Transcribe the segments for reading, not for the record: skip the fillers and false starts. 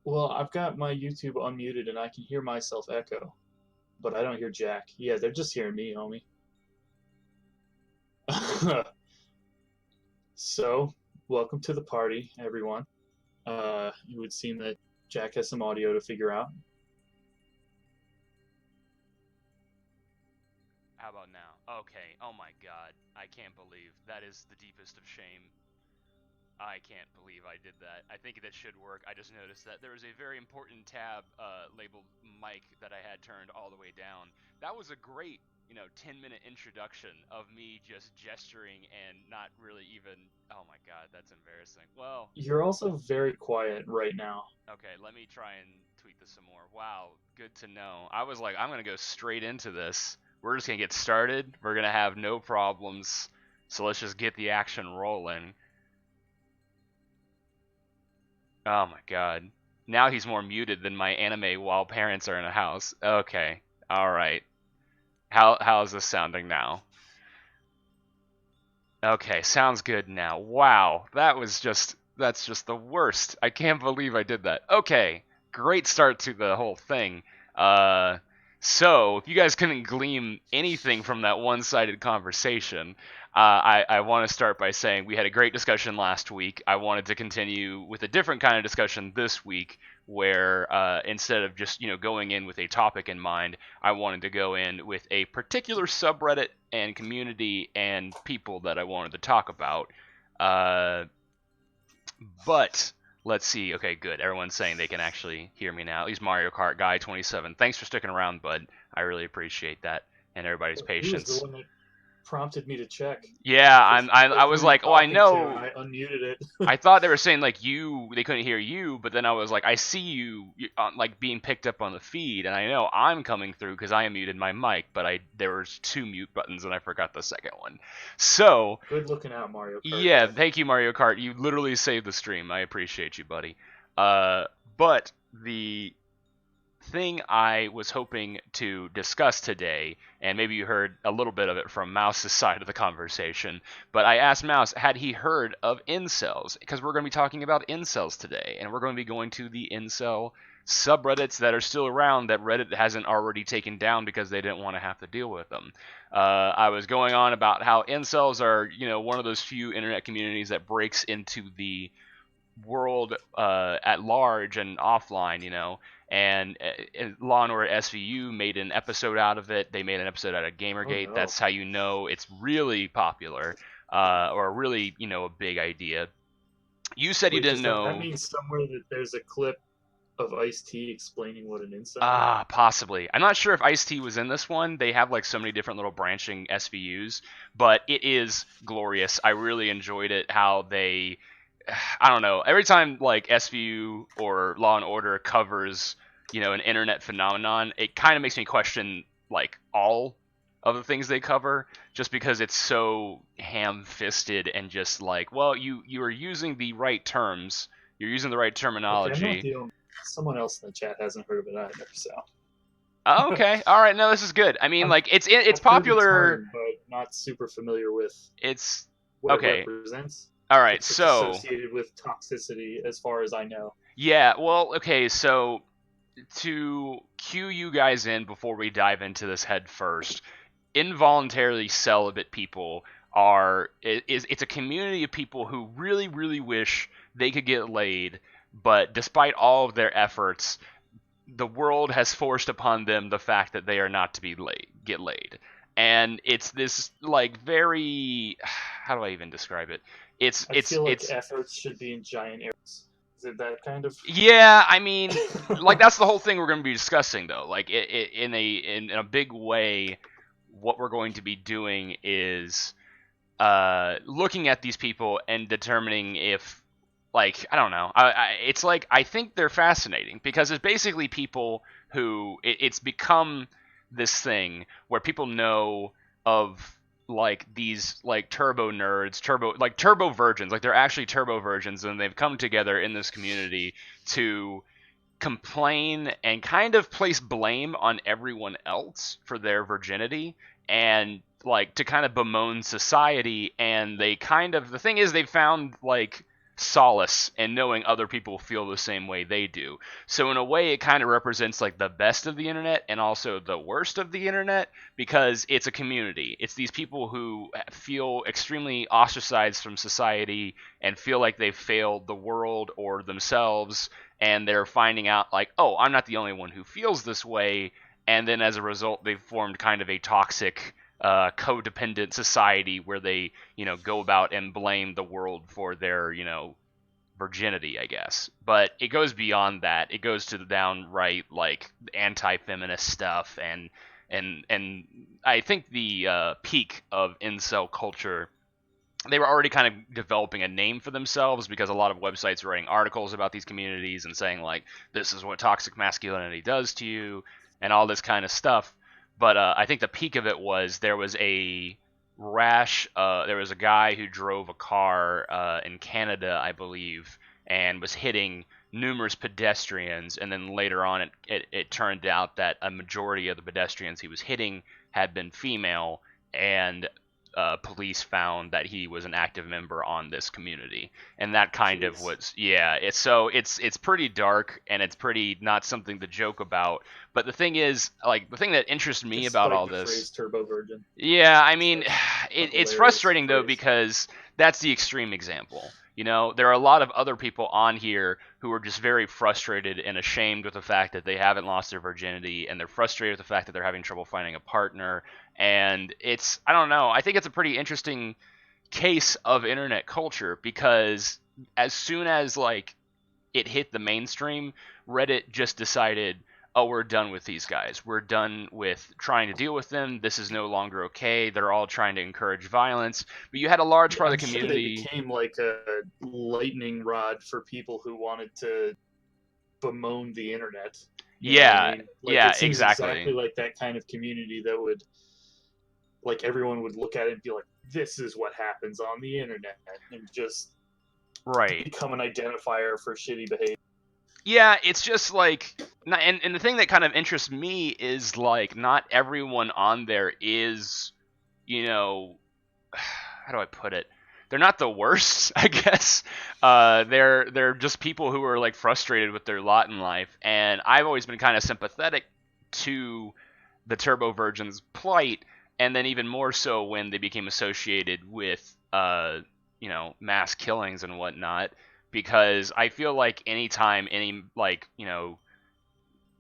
Well, I've got my YouTube unmuted and I can hear myself echo, but I don't hear Jack. Yeah, they're just hearing me, homie. So, welcome to the party, everyone. It would seem that Jack has some audio to figure out. How about now? Okay. Oh my god. I can't believe that is the deepest of shame. I can't believe I did that. I think that should work. I just noticed that there was a very important tab labeled mic that I had turned all the way down. That was a great, 10-minute introduction of me just gesturing and not really even. Oh my god, that's embarrassing. Well, You're also very quiet right now. okay, let me try and tweak this some more. Wow, good to know. I was like, I'm going to go straight into this. We're just going to get started. We're going to have no problems. So let's just get the action rolling. Oh my god. Now he's more muted than my anime while parents are in a house. Okay. All right. How's this sounding now? Okay, sounds good now. Wow. That's just the worst. I can't believe I did that. Okay. Great start to the whole thing. Uh so, if you guys couldn't glean anything from that one-sided conversation, I want to start by saying we had a great discussion last week. I wanted to continue with a different kind of discussion this week, where instead of just going in with a topic in mind, I wanted to go in with a particular subreddit and community and people that I wanted to talk about. But let's see. Okay, good. Everyone's saying they can actually hear me now. At least Mario Kart Guy 27. Thanks for sticking around, bud. I really appreciate that and everybody's He was the patience. one that prompted me to check Yeah, because I who was are you like, oh, I talking to? And know. I unmuted it. I thought they were saying like they couldn't hear you, but then I was like, I see you like being picked up on the feed, and I know I'm coming through because I muted my mic, but there was two mute buttons and I forgot the second one. So Good looking out, Mario Kart yeah, guy. thank you, Mario Kart. You literally saved the stream. I appreciate you, buddy. But the thing I was hoping to discuss today, and maybe you heard a little bit of it from Mouse's side of the conversation, but I asked Mouse, had he heard of incels? Because we're going to be talking about incels today, and we're going to be going to the incel subreddits that are still around that Reddit hasn't already taken down because they didn't want to have to deal with them. I was going on about how incels are, one of those few internet communities that breaks into the world at large and offline, and Law and Order SVU made an episode out of it. They made an episode out of Oh Gamergate. no. That's how you know it's really popular, or really, a big idea. You said you Wait, didn't does that know. mean somewhere that there's a clip of Ice-T explaining what an incel is? Possibly. I'm not sure if Ice-T was in this one. They have like so many different little branching SVUs, but it is glorious. I really enjoyed it. How they, I don't know. Every time like SVU or Law and Order covers, an internet phenomenon, it kind of makes me question like all of the things they cover, just because it's so ham-fisted and just like, well, you are using the right terms, you're using the right Okay, I'm not terminology. the only. Someone else in the chat hasn't heard of it either, so Oh, okay. All right. No, this is good. I mean, I've like it's I've heard the popular. term, but not super familiar with It's what it okay. represents. All right. It's So, associated with toxicity, as far as I know. yeah. Well, okay. So to cue you guys in before we dive into this head first, involuntarily celibate people it's a community of people who really really wish they could get laid, but despite all of their efforts, the world has forced upon them the fact that they are not to be get laid. And it's this like very how do I even describe it? It's I it's feel like it's efforts should be in giant areas. Is it that kind of? yeah, I mean, like that's the whole thing we're going to be discussing though. Like in a big way, what we're going to be doing is looking at these people and determining if, like, I don't know. It's like I think they're fascinating because it's basically people who it's become this thing where people know of like these like turbo nerds, turbo virgins, like they're actually turbo virgins, and they've come together in this community to complain and kind of place blame on everyone else for their virginity, and like to kind of bemoan society. And they kind of, the thing is, they found like solace in knowing other people feel the same way they do. So in a way, it kind of represents like the best of the internet and also the worst of the internet, because it's a community. It's these people who feel extremely ostracized from society and feel like they've failed the world or themselves, and they're finding out like, oh, I'm not the only one who feels this way, and then as a result, they've formed kind of a toxic codependent society where they, go about and blame the world for their, virginity, I guess. But it goes beyond that. It goes to the downright like anti-feminist stuff, and I think the peak of incel culture, they were already kind of developing a name for themselves, because a lot of websites were writing articles about these communities and saying like, this is what toxic masculinity does to you and all this kind of stuff. But I think the peak of it was there was a there was a guy who drove a car in Canada, I believe, and was hitting numerous pedestrians, and then later on it turned out that a majority of the pedestrians he was hitting had been female, and police found that he was an active member on this community, and that kind of was it's pretty dark, and it's pretty not something to joke about. But the thing is, like, the thing that interests me about all this, phrase turbo virgin. yeah, I mean, it's frustrating though, because that's the extreme example. There are a lot of other people on here who are just very frustrated and ashamed with the fact that they haven't lost their virginity, and they're frustrated with the fact that they're having trouble finding a partner. And I don't know, I think it's a pretty interesting case of internet culture, because as soon as like it hit the mainstream, Reddit just decided, oh, we're done with these guys. We're done with trying to deal with them. This is no longer okay. They're all trying to encourage violence. But you had a large part of the community. Sure they became like a lightning rod for people who wanted to bemoan the internet. Yeah, it seems exactly like that kind of community that would, like, everyone would look at it and be like, this is what happens on the internet, and just become an identifier for shitty behavior. Yeah, it's just like, and the thing that kind of interests me is like, not everyone on there is, how do I put it? They're not the worst, I guess. They're just people who are like frustrated with their lot in life, and I've always been kind of sympathetic to the Turbo Virgin's plight, and then even more so when they became associated with, mass killings and whatnot. Because I feel like anytime any, like,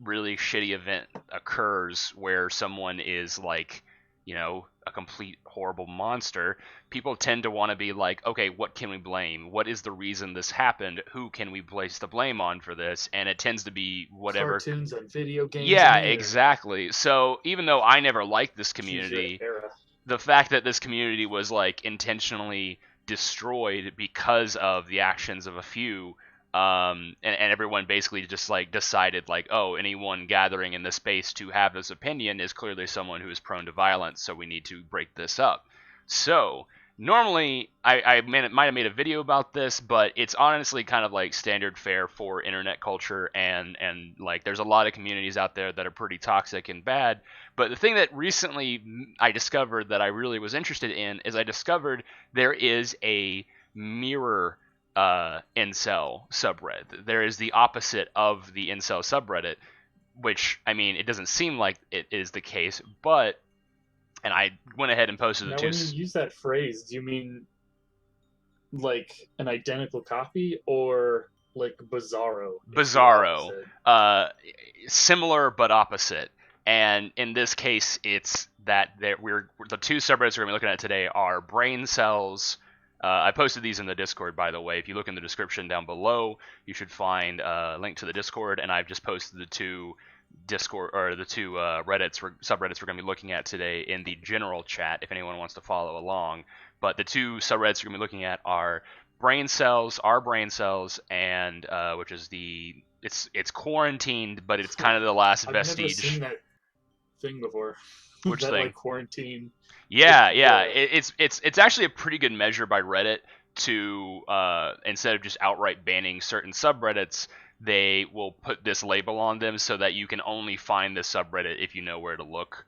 really shitty event occurs where someone is like, a complete horrible monster, people tend to want to be like, okay, what can we blame? What is the reason this happened? Who can we place the blame on for this? And it tends to be whatever. Cartoons and video games. Yeah, exactly. So even though I never liked this community, the fact that this community was like intentionally destroyed because of the actions of a few, and everyone basically just like decided like, oh, anyone gathering in this space to have this opinion is clearly someone who is prone to violence, so we need to break this up. So normally I might have made a video about this, but it's honestly kind of like standard fare for internet culture, and like there's a lot of communities out there that are pretty toxic and bad. But the thing that recently I discovered that I really was interested in is I discovered there is a mirror incel subreddit. There is the opposite of the incel subreddit, which, I mean, it doesn't seem like it is the case, but, and I went ahead and posted the two. When you use that phrase, do you mean like an identical copy, or like Bizarro? Bizarro. Similar but opposite. And in this case, it's that the two subreddits we're going to be looking at today are brain cells. I posted these in the Discord, by the way. If you look in the description down below, you should find a link to the Discord, and I've just posted the two subreddits we're going to be looking at today in the general chat if anyone wants to follow along. But the two subreddits we're going to be looking at are brain cells, our brain cells, and which is it's quarantined, but it's kind of the last vestige. I've never seen that thing before. Which thing? Like quarantine. Yeah. It's actually a pretty good measure by Reddit to instead of just outright banning certain subreddits, they will put this label on them so that you can only find this subreddit if you know where to look,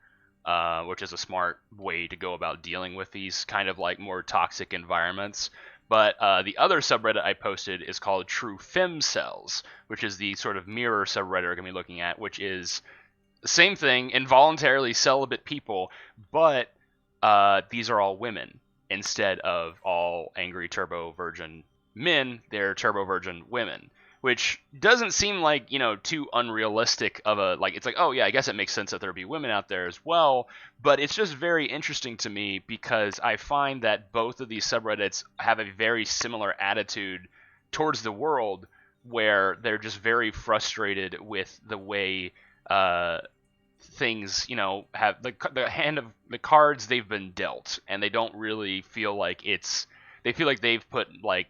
which is a smart way to go about dealing with these kind of like more toxic environments. But the other subreddit I posted is called True Femcells, which is the sort of mirror subreddit we're going to be looking at, which is the same thing, involuntarily celibate people, but these are all women instead of all angry turbo virgin men. They're turbo virgin women, which doesn't seem like, too unrealistic of a, like, it's like, oh yeah, I guess it makes sense that there be women out there as well, but it's just very interesting to me because I find that both of these subreddits have a very similar attitude towards the world, where they're just very frustrated with the way things, have the hand of the cards they've been dealt, and they don't really feel like they feel like they've put, like,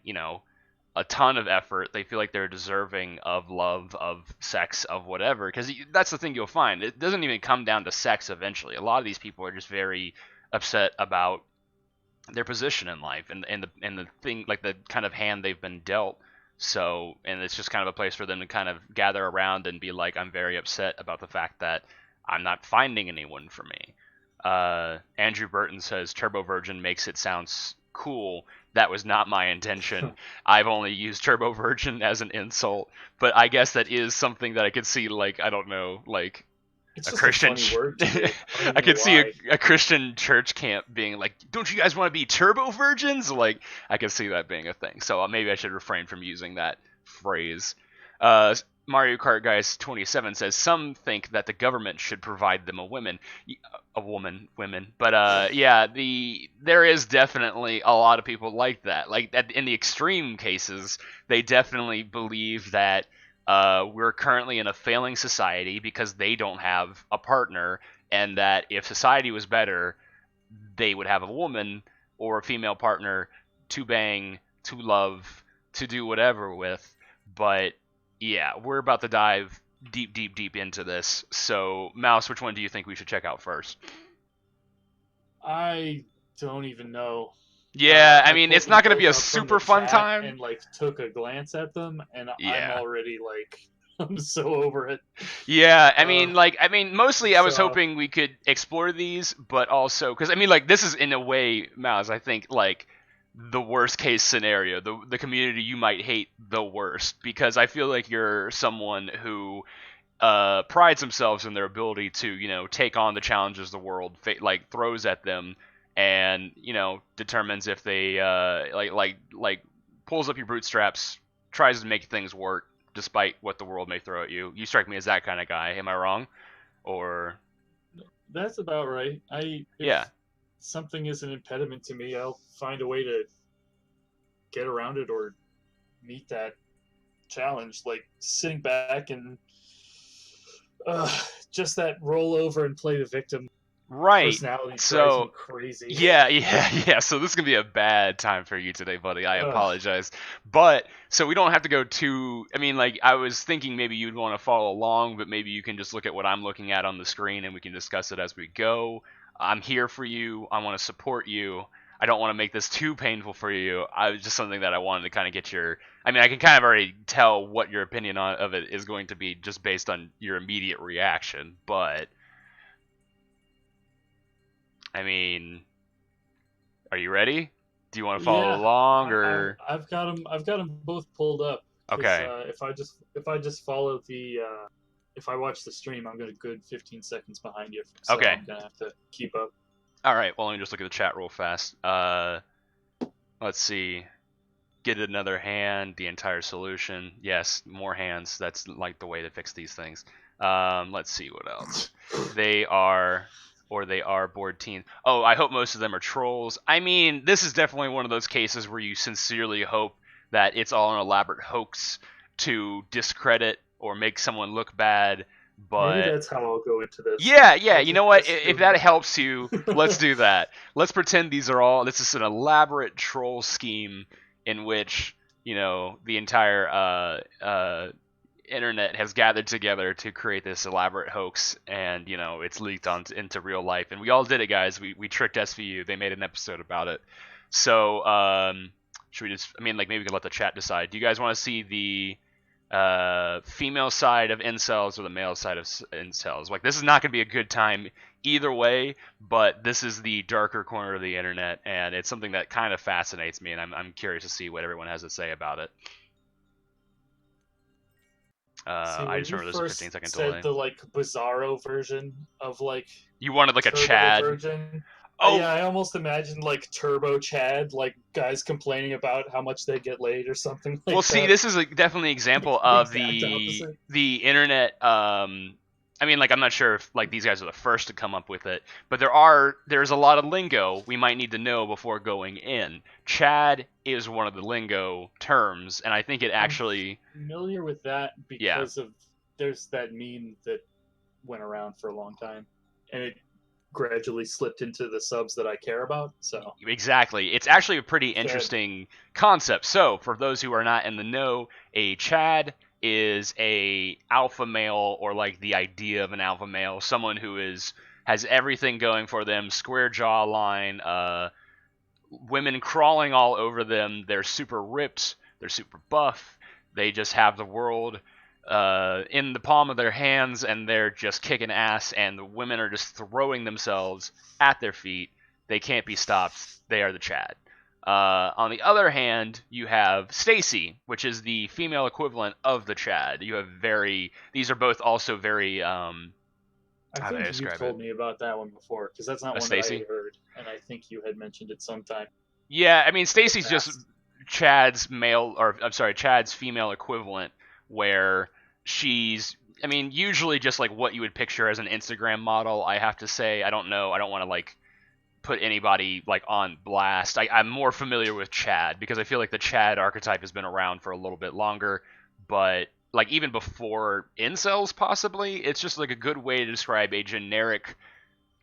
a ton of effort. They feel like they're deserving of love, of sex, of whatever, because that's the thing you'll find. It doesn't even come down to sex eventually. A lot of these people are just very upset about their position in life and the thing, like the kind of hand they've been dealt. So, and it's just kind of a place for them to kind of gather around and be like, I'm very upset about the fact that I'm not finding anyone for me. Andrew Burton says Turbo Virgin makes it sound cool. That was not my intention. I've only used Turbo Virgin as an insult, but I guess that is something that I could see, like, I don't know, like it's a Christian. A funny word to me. I could see a Christian church camp being like, "Don't you guys want to be turbo virgins?" Like, I could see that being a thing. So maybe I should refrain from using that phrase. Mario Kart Guys 27 says some think that the government should provide them a women. But yeah, there is definitely a lot of people like that. Like in the extreme cases, they definitely believe that we're currently in a failing society because they don't have a partner, and that if society was better, they would have a woman or a female partner to bang, to love, to do whatever with. But yeah, we're about to dive deep into this. So, Mouse, which one do you think we should check out first? I don't even know. Yeah, I mean, it's not going to be a super fun time. And like took a glance at them, and yeah. I'm already like, I'm so over it. Yeah, I mean, mostly I was hoping we could explore these, but also because I mean, like, this is in a way, Mouse, I think, like, the worst case scenario, the community you might hate the worst, because I feel like you're someone who prides themselves in their ability to, take on the challenges the world like throws at them, and determines if they like pulls up your bootstraps, tries to make things work despite what the world may throw at you. You strike me as that kind of guy. Am I wrong? Or that's about right. If something is an impediment to me, I'll find a way to get around it or meet that challenge. Like sitting back and just that roll over and play the victim. Right. Personality drives me crazy. Yeah. So this is gonna be a bad time for you today, buddy. I apologize. But so we don't have to go too. I mean, like, I was thinking maybe you'd want to follow along, but maybe you can just look at what I'm looking at on the screen and we can discuss it as we go. I'm here for you. I want to support you. I don't want to make this too painful for you. I was just something that I wanted to kind of get your. I mean, I can kind of already tell what your opinion of it is going to be just based on your immediate reaction, but. I mean, are you ready? Do you want to follow along, or I've got them both pulled up. Okay. If I just follow the if I watch the stream, I'm gonna good 15 seconds behind you. So okay. I'm gonna have to keep up. All right. Well, let me just look at the chat real fast. Let's see. Get another hand. The entire solution. Yes, more hands. That's like the way to fix these things. Let's see what else. They are board teens. Oh, I hope most of them are trolls. I mean, this is definitely one of those cases where you sincerely hope that it's all an elaborate hoax to discredit or make someone look bad. But maybe that's how I'll go into this. Yeah. You know what? If that helps you, let's do that. Let's pretend this is an elaborate troll scheme in which, the entire internet has gathered together to create this elaborate hoax, and it's leaked into real life, and we all did it, guys. We tricked SVU. They made an episode about it. So should we just, I mean, like, maybe we can let the chat decide. Do you guys want to see female side of incels or the male side of incels. Like, this is not going to be a good time either way, but this is the darker corner of the internet, and it's something that kind of fascinates me, and I'm curious to see what everyone has to say about it. See, I just remember there's a 15-second delay. The like bizarro version of like you wanted like a Chad version. Oh yeah, I almost imagined like Turbo Chad, like guys complaining about how much they get laid or something like that. Well, see, this is definitely an example of the internet. I mean, like, I'm not sure if like these guys are the first to come up with it, but there's a lot of lingo we might need to know before going in. Chad is one of the lingo terms, and I think it actually I'm familiar with that because of there's that meme that went around for a long time, and it gradually slipped into the subs that I care about. So exactly, it's actually a pretty interesting concept. So for those who are not in the know, a Chad is a alpha male, or like the idea of an alpha male, someone who has everything going for them, square jawline, women crawling all over them, they're super ripped, they're super buff, they just have the world in the palm of their hands, and they're just kicking ass, and the women are just throwing themselves at their feet. They can't be stopped. They are the Chad. On the other hand, you have Stacy, which is the female equivalent of the Chad. You have these are both also very I think you told me about that one before, because that's not one that I heard, and I think you had mentioned it sometime. Yeah, I mean, Stacy's just Chad's female equivalent, where she's, I mean, usually just like what you would picture as an Instagram model. I have to say, I don't know, I don't want to like put anybody like on blast. I'm more familiar with Chad because I feel like the Chad archetype has been around for a little bit longer, but like even before incels possibly, it's just like a good way to describe a generic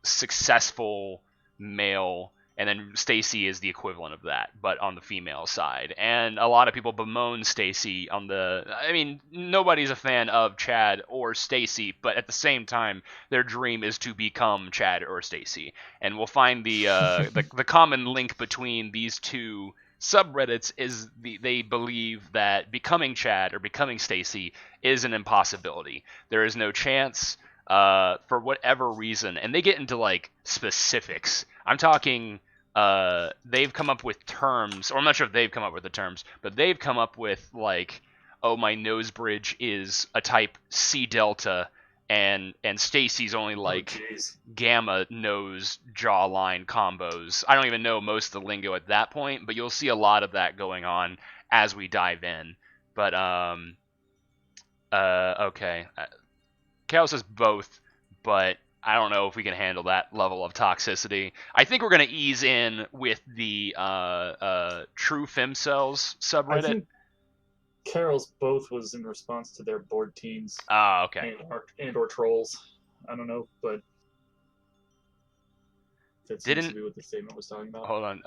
successful male, and then Stacy is the equivalent of that, but on the female side. And a lot of people bemoan Stacy on the, I mean, nobody's a fan of Chad or Stacy, but at the same time, their dream is to become Chad or Stacy. And we'll find the common link between these two subreddits is they believe that becoming Chad or becoming Stacy is an impossibility. There is no chance, for whatever reason, and they get into like specifics. I'm talking, they've come up with terms, or I'm not sure if they've come up with the terms, but they've come up with like, oh, my nose bridge is a type C delta, and Stacy's only like gamma nose jawline combos. I don't even know most of the lingo at that point, but you'll see a lot of that going on as we dive in. But okay. Chaos says both, but I don't know if we can handle that level of toxicity. I think we're going to ease in with the True Femcells subreddit. I think Carol's both was in response to their bored teens. Okay. And or trolls. I don't know, but that seems to be what the statement was talking about. Hold on.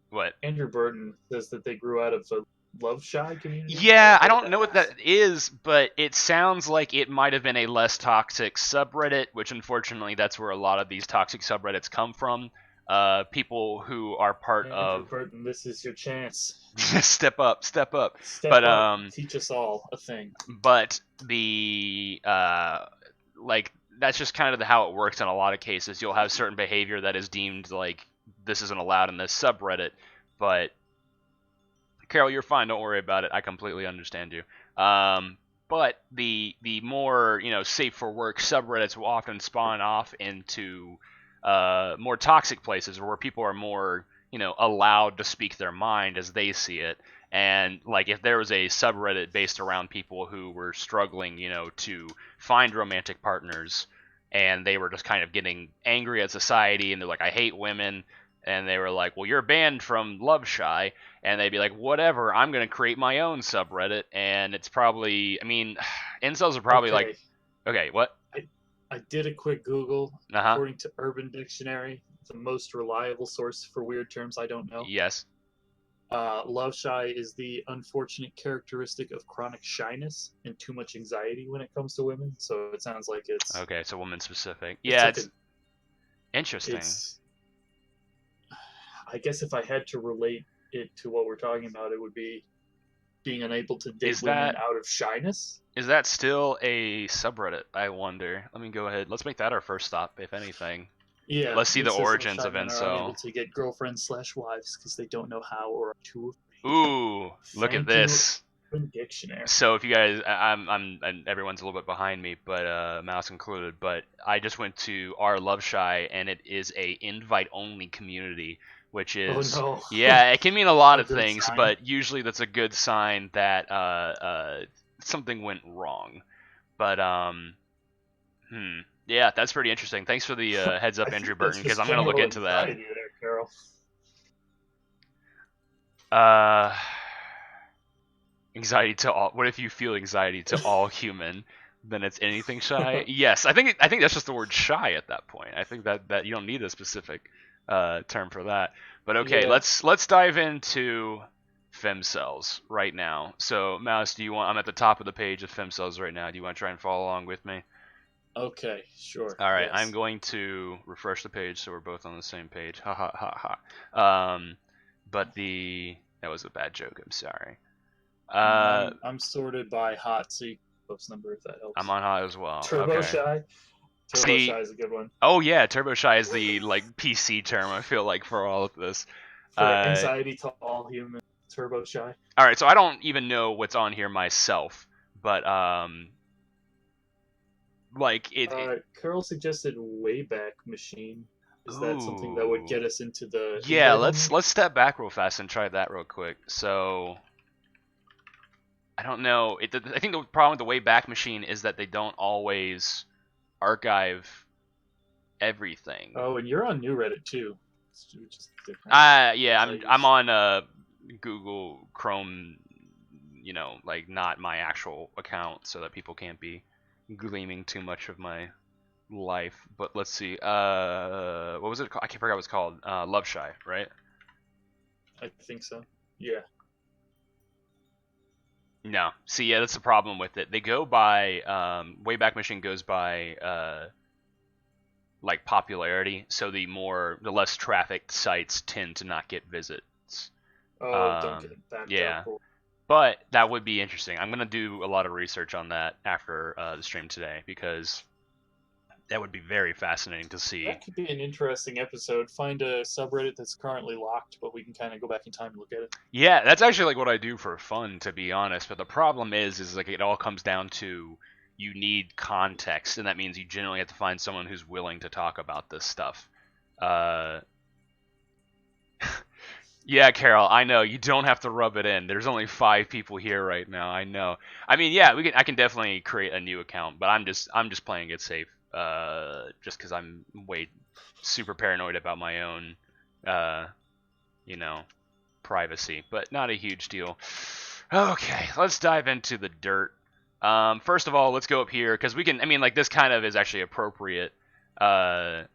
What? Andrew Burton says that they grew out of a love shy community. Yeah, I don't know what that is, but it sounds like it might have been a less toxic subreddit, which unfortunately that's where a lot of these toxic subreddits come from. People who are part of Burton, this is your chance. Step up. Step up. Teach us all a thing. But the like, that's just kind of how it works in a lot of cases. You'll have certain behavior that is deemed like this isn't allowed in this subreddit, but Carol, you're fine. Don't worry about it. I completely understand you. But the more, safe for work subreddits will often spawn off into more toxic places where people are more, allowed to speak their mind as they see it. And like, if there was a subreddit based around people who were struggling, to find romantic partners, and they were just kind of getting angry at society, and they're like, I hate women. And they were like, well, you're banned from Love Shy. And they'd be like, whatever, I'm going to create my own subreddit. And it's probably, I mean, incels are probably like, okay, what? I did a quick Google. According to Urban Dictionary, the most reliable source for weird terms I don't know. Yes. Love Shy is the unfortunate characteristic of chronic shyness and too much anxiety when it comes to women. So it sounds like it's... Okay, it's a woman specific. Yeah, it's interesting. I guess if I had to relate it to what we're talking about, it would be being unable to date women out of shyness. Is that still a subreddit, I wonder? Let me go ahead. Let's make that our first stop, if anything. Yeah. Let's see the origins of Incel. Are unable to get girlfriends/wives because they don't know how or are too afraid. Ooh, look at this. Dictionary. So if you guys, I'm everyone's a little bit behind me, but Mouse included. But I just went to our Love Shy, and it is a invite only community, which is yeah, it can mean a lot of things, but usually that's a good sign that something went wrong. But yeah, that's pretty interesting. Thanks for the heads up, Andrew Burton, because I'm gonna look into that. There, Carol. Anxiety to all. What if you feel anxiety to all human? Then it's anything shy. Yes, I think that's just the word shy at that point. I think that you don't need a specific term for that. But okay, yeah. Let's dive into femcells right now. So Mouse, I'm at the top of the page of femcells right now. Do you want to try and follow along with me? Okay, sure. All right, yes. I'm going to refresh the page so we're both on the same page. Ha ha ha ha. But that was a bad joke. I'm sorry. I'm sorted by hot, so you can post number if that helps. I'm on hot as well. Turbo Shy. Turbo Shy is a good one. Oh yeah, Turbo Shy is the PC term, I feel like, for all of this. For anxiety to all humans, Turbo Shy. All right, so I don't even know what's on here myself, but Carol suggested Wayback Machine. Is that something that would get us into the? Yeah, let's step back real fast and try that real quick. So I don't know. I think the problem with the Wayback Machine is that they don't always archive everything. Oh, and you're on New Reddit too. Which is different. Yeah, I'm on Google Chrome. You know, like not my actual account, so that people can't be gleaming too much of my life. But let's see. What was it called? I can't forget what it's called. Love Shy, right? I think so. Yeah. No. See, yeah, that's the problem with it. They go by Wayback Machine goes by like popularity, so the less trafficked sites tend to not get visits. Don't get backed yeah. up. But that would be interesting. I'm gonna do a lot of research on that after the stream today, because that would be very fascinating to see. That could be an interesting episode. Find a subreddit that's currently locked, but we can kind of go back in time and look at it. Yeah, that's actually like what I do for fun, to be honest. But the problem is like it all comes down to you need context, and that means you generally have to find someone who's willing to talk about this stuff. Yeah, Carol, I know you don't have to rub it in. There's only 5 people here right now. I know. I mean, yeah, I can definitely create a new account, but I'm just playing it safe. Just because I'm super paranoid about my own, privacy, but not a huge deal. Okay, let's dive into the dirt. First of all, let's go up here, because we can, this kind of is actually appropriate, talking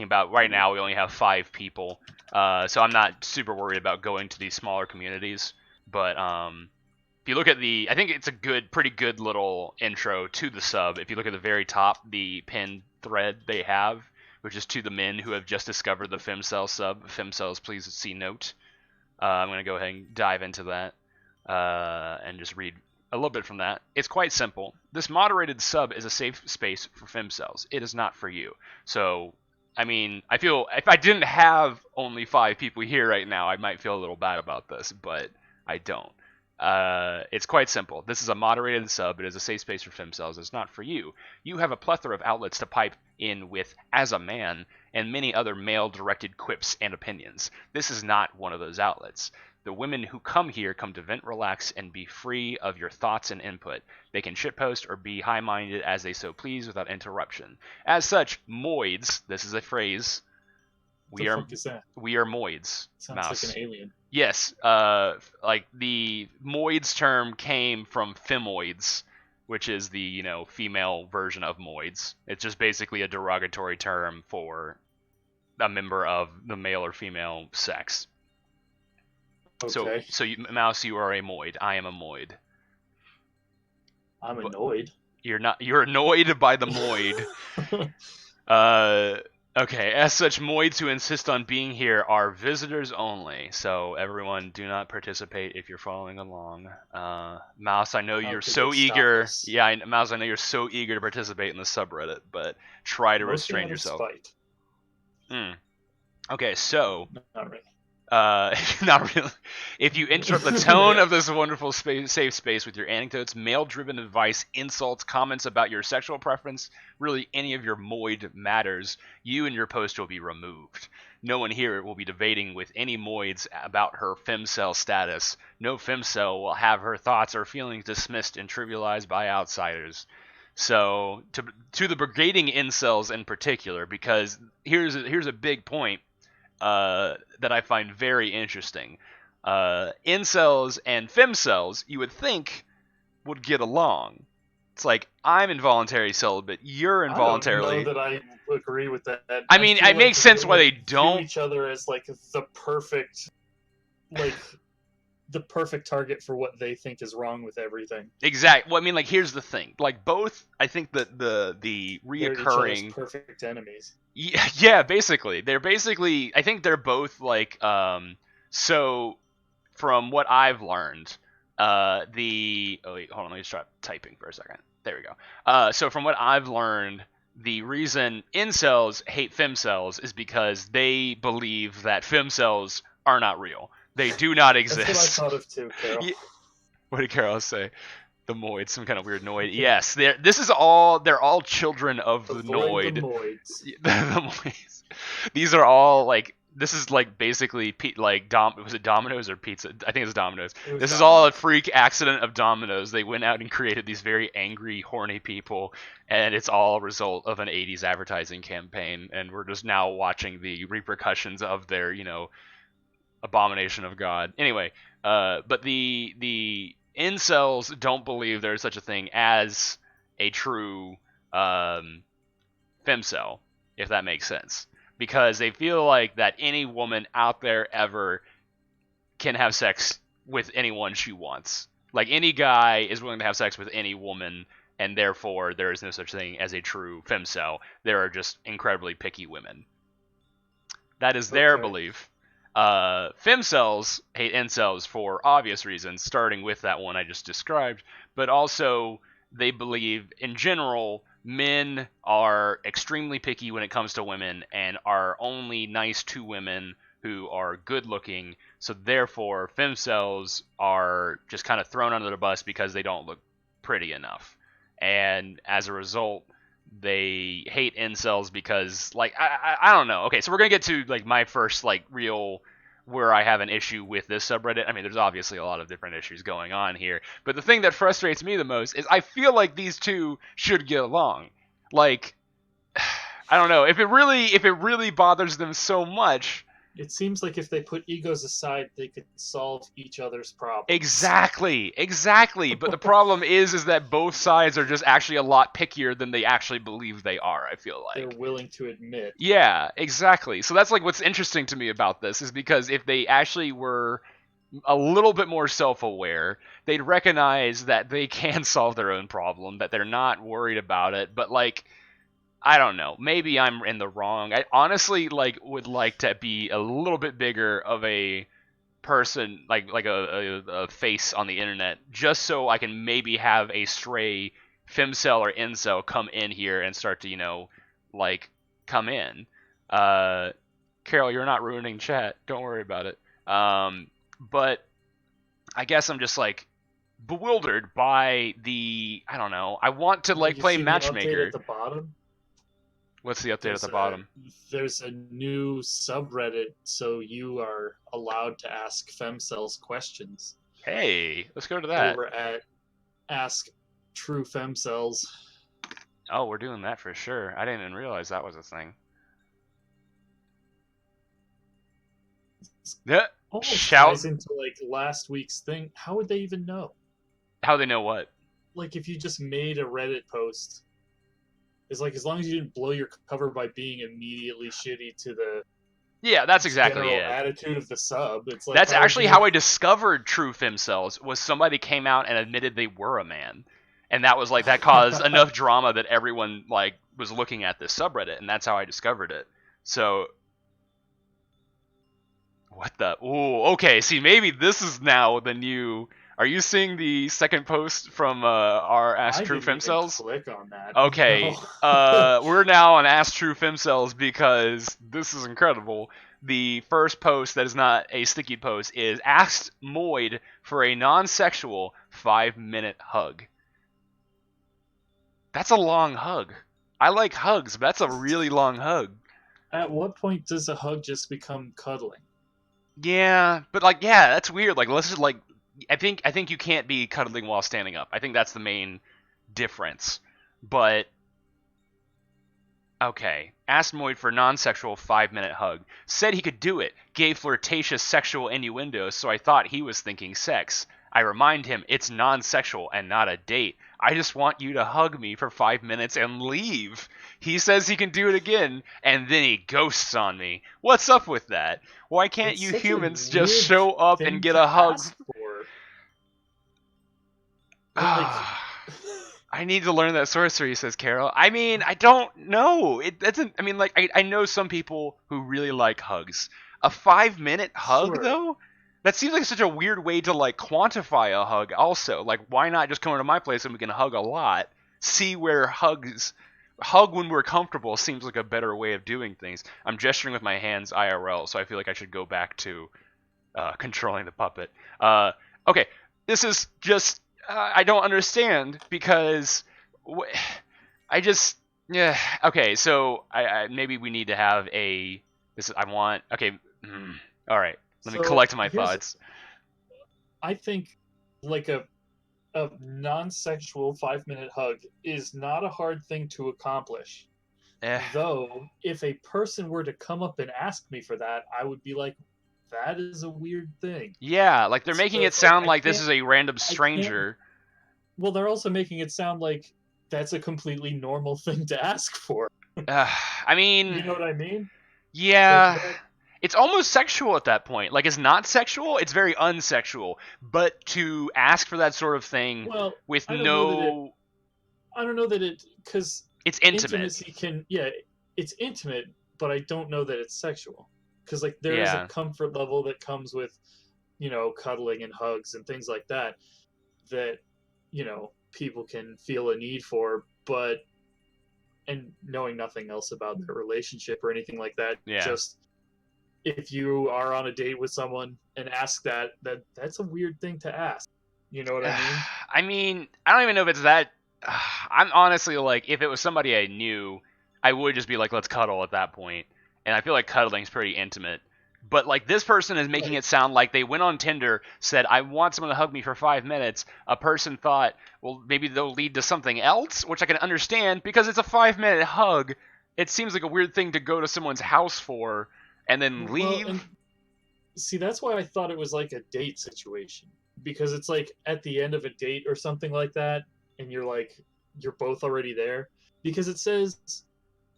about right now we only have 5 people, so I'm not super worried about going to these smaller communities, but, if you look at I think it's a pretty good little intro to the sub. If you look at the very top, the pinned thread they have, which is to the men who have just discovered the femcell sub. Femcells, please see note. I'm going to go ahead and dive into that and just read a little bit from that. It's quite simple. This moderated sub is a safe space for femcells. It is not for you. So, I feel if I didn't have only 5 people here right now, I might feel a little bad about this, but I don't. It's quite simple. This is a moderated sub. It is a safe space for femcells. It's not for you. You have a plethora of outlets to pipe in with as a man and many other male-directed quips and opinions. This is not one of those outlets. The women who come here come to vent, relax, and be free of your thoughts and input. They can shitpost or be high-minded as they so please without interruption. As such, moids, this is a phrase. We are moids. Sounds Mouse. Like an alien. Yes, like the moids term came from femoids, which is the female version of moids. It's just basically a derogatory term for a member of the male or female sex. Okay. So Mouse, you are a moid. I am a moid. I'm annoyed. You're not. You're annoyed by the moid. Okay, as such, moids who insist on being here are visitors only, so everyone do not participate if you're following along. Mouse, I know you're so eager. Yeah, Mouse, I know you're so eager to participate in the subreddit, but try to restrain yourself. Spite. Okay, so... Not really. Not really. If you interrupt the tone of this wonderful safe space with your anecdotes, male-driven advice, insults, comments about your sexual preference, really any of your moid matters, you and your post will be removed. No one here will be debating with any moids about her femcel status. No femcel will have her thoughts or feelings dismissed and trivialized by outsiders. So, to the brigading incels in particular, because here's a big point that I find very interesting. Incels and femcels, you would think, would get along. It's like, I'm involuntary celibate, you're involuntarily. I don't know that I agree with that. I mean, it makes sense why they don't. Each other as like the perfect, the perfect target for what they think is wrong with everything. Exactly. Well, I mean, like, here's the thing. Like, both, I think that the reoccurring perfect enemies. Yeah, basically. They're basically, I think they're both like, so from what I've learned, oh wait, hold on, let me try typing for a second. There we go. So from what I've learned, the reason incels hate femcels is because they believe that femcels are not real. They do not exist. That's what I thought of too, Carol. What did Carol say? The Moid, some kind of weird Noid. Yes, they're all children of the Noid. The Moids. The Moids. These are all like, this is like basically was it Domino's or Pizza? I think it's Domino's. This is all a freak accident of Domino's. They went out and created these very angry, horny people, and it's all a result of an 80s advertising campaign, and we're just now watching the repercussions of their, abomination of God. Anyway, but the incels don't believe there's such a thing as a true femcel, if that makes sense. Because they feel like that any woman out there ever can have sex with anyone she wants. Like, any guy is willing to have sex with any woman, and therefore there is no such thing as a true femcel. There are just incredibly picky women. That is their belief. Femcels hate incels for obvious reasons, starting with that one I just described, but also they believe, in general, men are extremely picky when it comes to women and are only nice to women who are good looking, so therefore femcels are just kind of thrown under the bus because they don't look pretty enough. And as a result, they hate incels because, like, I don't know. Okay, so we're gonna get to like my first like real where I have an issue with this subreddit. I mean, there's obviously a lot of different issues going on here, but the thing that frustrates me the most is I feel like these two should get along. Like, I don't know, if it really bothers them so much. It seems like if they put egos aside, they could solve each other's problems. Exactly. But the problem is that both sides are just actually a lot pickier than they actually believe they are, I feel like. They're willing to admit. Yeah, exactly. So that's like what's interesting to me about this, is because if they actually were a little bit more self-aware, they'd recognize that they can solve their own problem, that they're not worried about it, but like, I don't know. Maybe I'm in the wrong. I honestly would like to be a little bit bigger of a person, like a face on the internet, just so I can maybe have a stray femcel or incel come in here and start to, come in. Carol, you're not ruining chat. Don't worry about it. But I guess I'm just bewildered by I don't know. I want to play matchmaker. At the bottom? What's the update at the bottom? There's a new subreddit, so you are allowed to ask femcels questions. Hey, let's go to that. Over at Ask True Femcels. Oh, we're doing that for sure. I didn't even realize that was a thing. Yeah. Shout ties into last week's thing. How would they even know? How they know what? If you just made a Reddit post. It's as long as you didn't blow your cover by being immediately shitty to the that's exactly it. Attitude of the sub. It's that's actually how I discovered true femcels. Was somebody came out and admitted they were a man, and that was that caused enough drama that everyone was looking at this subreddit, and that's how I discovered it. So, what the? Ooh, okay. See, maybe this is now the new. Are you seeing the second post from our Ask I True didn't even Femcells? click on that. Okay, No. we're now on Ask True Femcells because this is incredible. The first post that is not a sticky post is asked Moid for a non-sexual 5-minute hug. That's a long hug. I like hugs, but that's a really long hug. At what point does a hug just become cuddling? Yeah, but like, yeah, that's weird. Like, let's just like, I think you can't be cuddling while standing up. I think that's the main difference. But okay, asked Moid for non-sexual 5-minute hug. Said he could do it. Gave flirtatious sexual innuendos, so I thought he was thinking sex. I remind him it's non-sexual and not a date. I just want you to hug me for 5 minutes and leave. He says he can do it again, and then he ghosts on me. What's up with that? Why can't That's you such a humans just weird show up and thing get to a hug? ask for. Like, I need to learn that sorcery, says Carol. I mean, I don't know. It doesn't. I mean, like, I know some people who really like hugs. A 5-minute hug, sure. though? That seems like such a weird way to, like, quantify a hug, also. Like, why not just come over to my place and we can hug a lot? See where hug when we're comfortable seems like a better way of doing things. I'm gesturing with my hands IRL, so I feel like I should go back to controlling the puppet. Okay, this is just I don't understand because I just yeah okay. So I maybe we need to have a this. I want okay. All right, let me So collect my thoughts. I think like a non-sexual 5-minute hug is not a hard thing to accomplish. Though, if a person were to come up and ask me for that, I would be like, that is a weird thing. Yeah, like they're making it sound like this is a random I can't. stranger. Well, they're also making it sound like that's a completely normal thing to ask for. I mean, You know what I mean? yeah. Like that, it's almost sexual at that point. Like, it's not sexual, it's very unsexual. But to ask for that sort of thing well, with I don't know that it. no. I don't know that it because It's intimate. intimacy can it's intimate, but I don't know that it's sexual because like there is a comfort level that comes with cuddling and hugs and things like that people can feel a need for, but and knowing nothing else about their relationship or anything like that, just if you are on a date with someone and ask that's a weird thing to ask. You know what I mean? I mean, I don't even know if it's that. I'm honestly like, if it was somebody I knew, I would just be like, let's cuddle at that point. And I feel like cuddling's pretty intimate. But like this person is making it sound like they went on Tinder, said, I want someone to hug me for 5 minutes. A person thought, well, maybe they'll lead to something else, which I can understand because it's a 5-minute hug. It seems like a weird thing to go to someone's house for and then leave. Well, and see, that's why I thought it was like a date situation. Because it's like at the end of a date or something like that, and you're both already there. Because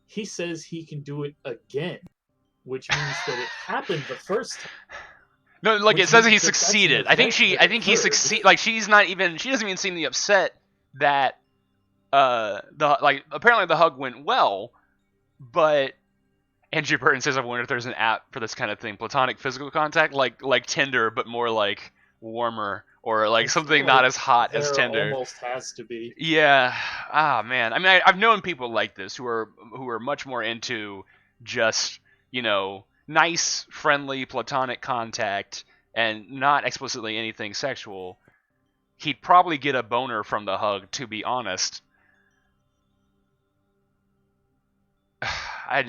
he says he can do it again, which means that it happened the first time. No, like it says he succeeded. I think he succeed. Like she doesn't even seem to be upset that apparently the hug went well, but Angie Burton says I wonder if there's an app for this kind of thing, platonic physical contact, like Tinder, but more like warmer or like something not as hot as Tinder. Almost has to be. Yeah. Ah, man. I mean, I've known people like this who are much more into just nice, friendly, platonic contact and not explicitly anything sexual. He'd probably get a boner from the hug, to be honest. I'd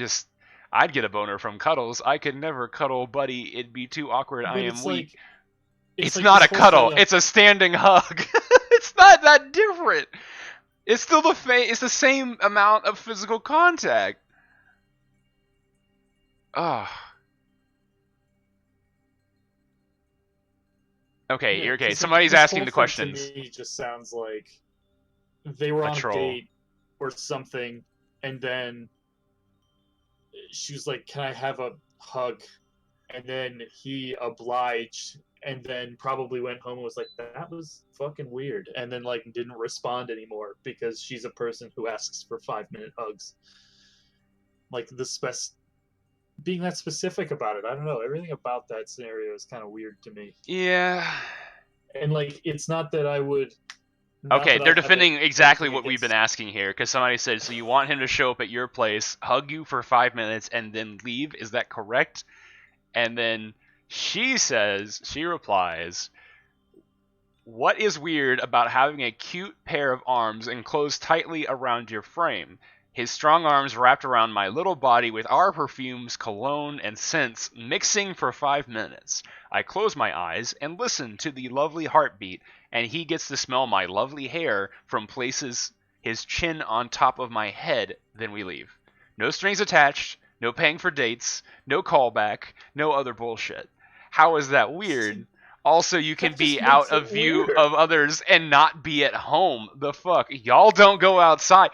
get a boner from cuddles. I could never cuddle Buddy. It'd be too awkward. But I am weak. It's like not a cuddle. It's a standing hug. It's not that different. It's still it's the same amount of physical contact. Okay, okay. Somebody's asking the questions. To me, just sounds like they were on a date or something, and then she was like, "Can I have a hug?" And then he obliged, and then probably went home and was like, "That was fucking weird," and then like didn't respond anymore because she's a person who asks for 5-minute hugs. Like the being that specific about it. I don't know. Everything about that scenario is kind of weird to me. Yeah. And like, it's not that I would. Not Okay, that I they're have defending exactly anything what we've been against. asking here, because somebody said, so you want him to show up at your place, hug you for 5 minutes, and then leave? Is that correct? And then she replies, what is weird about having a cute pair of arms enclosed tightly around your frame? His strong arms wrapped around my little body with our perfumes, cologne, and scents mixing for 5 minutes. I close my eyes and listen to the lovely heartbeat, and he gets to smell my lovely hair from places his chin on top of my head. Then we leave. No strings attached, no paying for dates, no callback, no other bullshit. How is that weird? Also, you can That just be out makes of it view weirder. of others and not be at home. The fuck? Y'all don't go outside.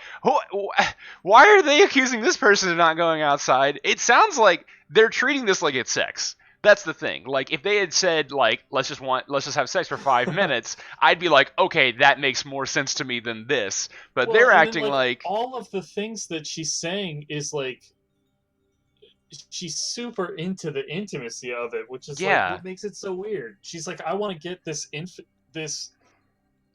Why are they accusing this person of not going outside? It sounds like they're treating this like it's sex. That's the thing. Like, if they had said, like, let's just have sex for 5 minutes, I'd be like, okay, that makes more sense to me than this. But Well, they're and then acting like like, all of the things that she's saying is like she's super into the intimacy of it, which is like yeah, what makes it so weird. She's like, I want to get this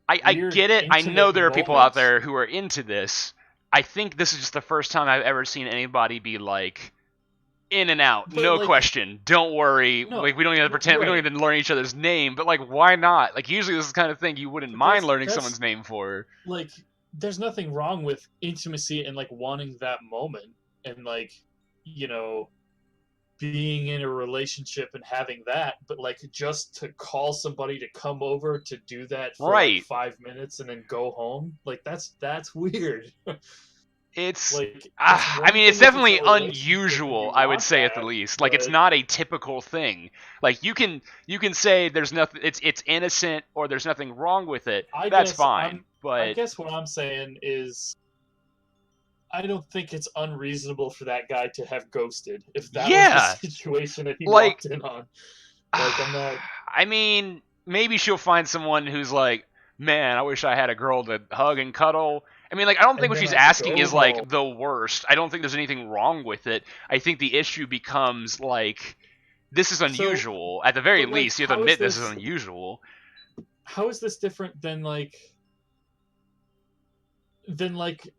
I weird get it. I know intimate there are people out moment. there who are into this. I think this is just the first time I've ever seen anybody be like, in and out, But no like, question. Don't worry. no, Like, we don't even have to pretend. We don't right? even learn each other's name. But like, why not? Like, usually this is the kind of thing you wouldn't But mind learning that's someone's name for. like, there's nothing wrong with intimacy and like wanting that moment and like, you know, being in a relationship and having that, but like just to call somebody to come over to do that for like Right. 5 minutes and then go home, like that's weird. It's. Like, it's I one mean, it's thing if it's a definitely relationship and unusual. you I would want say at the that, least. Like, it's but not a typical thing. Like, you can say there's nothing. It's innocent or there's nothing wrong with it. I That's guess fine. I'm I But guess what I'm saying is I don't think it's unreasonable for that guy to have ghosted if that was the yeah, situation that he like, walked in on. Like, I'm not. I mean, maybe she'll find someone who's like, man, I wish I had a girl to hug and cuddle. I mean, like, I don't think And what then she's I asking go is like home. the worst. I don't think there's anything wrong with it. I think the issue becomes like, this is So, unusual. At the very but like, least, you have to admit this is unusual. how is this different than like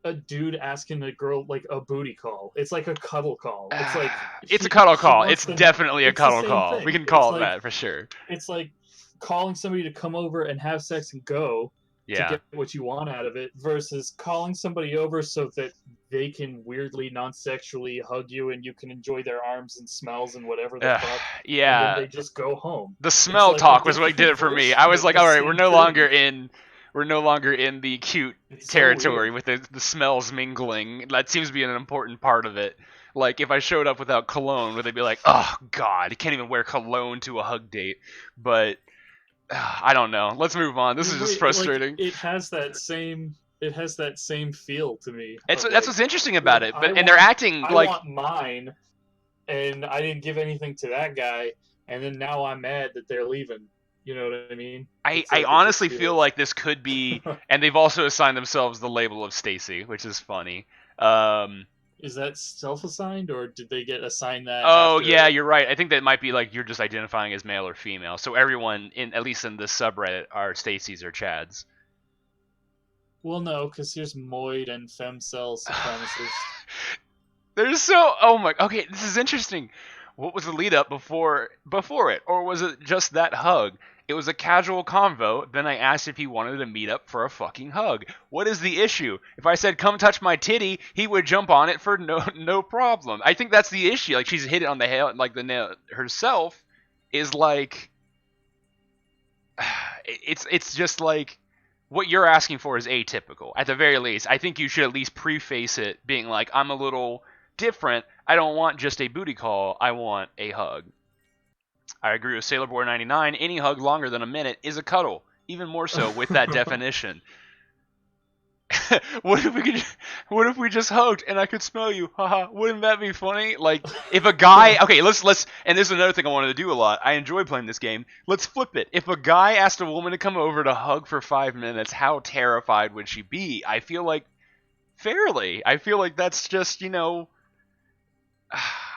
a dude asking a girl like a booty call? It's like a cuddle call. It's like It's a he cuddle she call. wants It's them. definitely a It's the cuddle same call. We thing. can call it that for sure. It's like calling somebody to come over and have sex and go to Yeah. get what you want out of it versus calling somebody over so that they can weirdly non-sexually hug you and you can enjoy their arms and smells and whatever the fuck, and then Yeah. they just go home. The It's smell like a talk was what did different it for me. I version was of like, the all right, we're same no longer thing. in the cute It's so territory weird. with the smells mingling. That seems to be an important part of it. Like, if I showed up without cologne, would they be like, oh god, you can't even wear cologne to a hug date? But I don't know. Let's move on. This is just Right, like frustrating. it has that same feel to me It's of that's what's interesting about like it. But and they're acting I like want mine, and I didn't give anything to that guy, and then now I'm mad that they're leaving. You know what I mean? I It's I like it just honestly feel feels. like this could be, and they've also assigned themselves the label of Stacy, which is funny. Um, Is that self-assigned, or did they get assigned that Oh yeah, after? you're right. I think that might be like you're just identifying as male or female. So everyone in at least in this subreddit are Stacy's or Chad's. Well, no, because here's Moid and Femcel supremacist. There's so oh my okay, this is interesting. What was the lead up before it, or was it just that hug? It was a casual convo. Then I asked if he wanted to meet up for a fucking hug. What is the issue? If I said come touch my titty, he would jump on it for no problem. I think that's the issue. Like she's hit it on the head, like the nail herself is like it's just like what you're asking for is atypical. At the very least, I think you should at least preface it being like, I'm a little different. I don't want just a booty call. I want a hug. I agree with Sailor Boy 99. Any hug longer than a minute is a cuddle. Even more so with that definition. what if we could? What if we just hugged and I could smell you? Haha! Wouldn't that be funny? Like if a guy. Okay, let's. And this is another thing I wanted to do a lot. I enjoy playing this game. Let's flip it. If a guy asked a woman to come over to hug for 5 minutes, how terrified would she be? I feel like fairly. I feel like that's just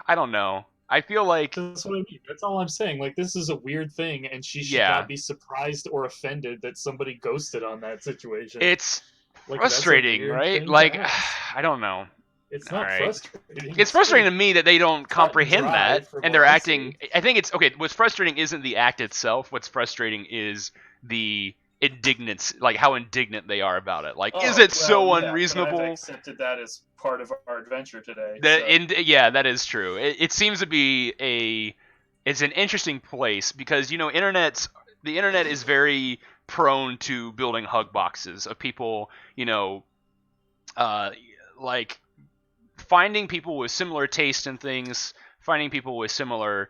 I don't know. I feel like that's what I mean. That's all I'm saying. Like, this is a weird thing, and she should yeah, not be surprised or offended that somebody ghosted on that situation. it's Like, that's a frustrating, weird right? thing to Like ask. I don't know. It's All not right. frustrating. It's It's frustrating pretty to me that they don't cut and comprehend dry that, from and what they're I acting. see. I think it's okay. What's frustrating isn't the act itself. What's frustrating is the indignance, like how indignant they are about it. Like, is Oh, it well, so yeah, but I've unreasonable? accepted that as part of our adventure today, That so. yeah, that is true. It seems to be it's an interesting place because the internet is very prone to building hug boxes of people, uh, like finding people with similar taste in things, finding people with similar,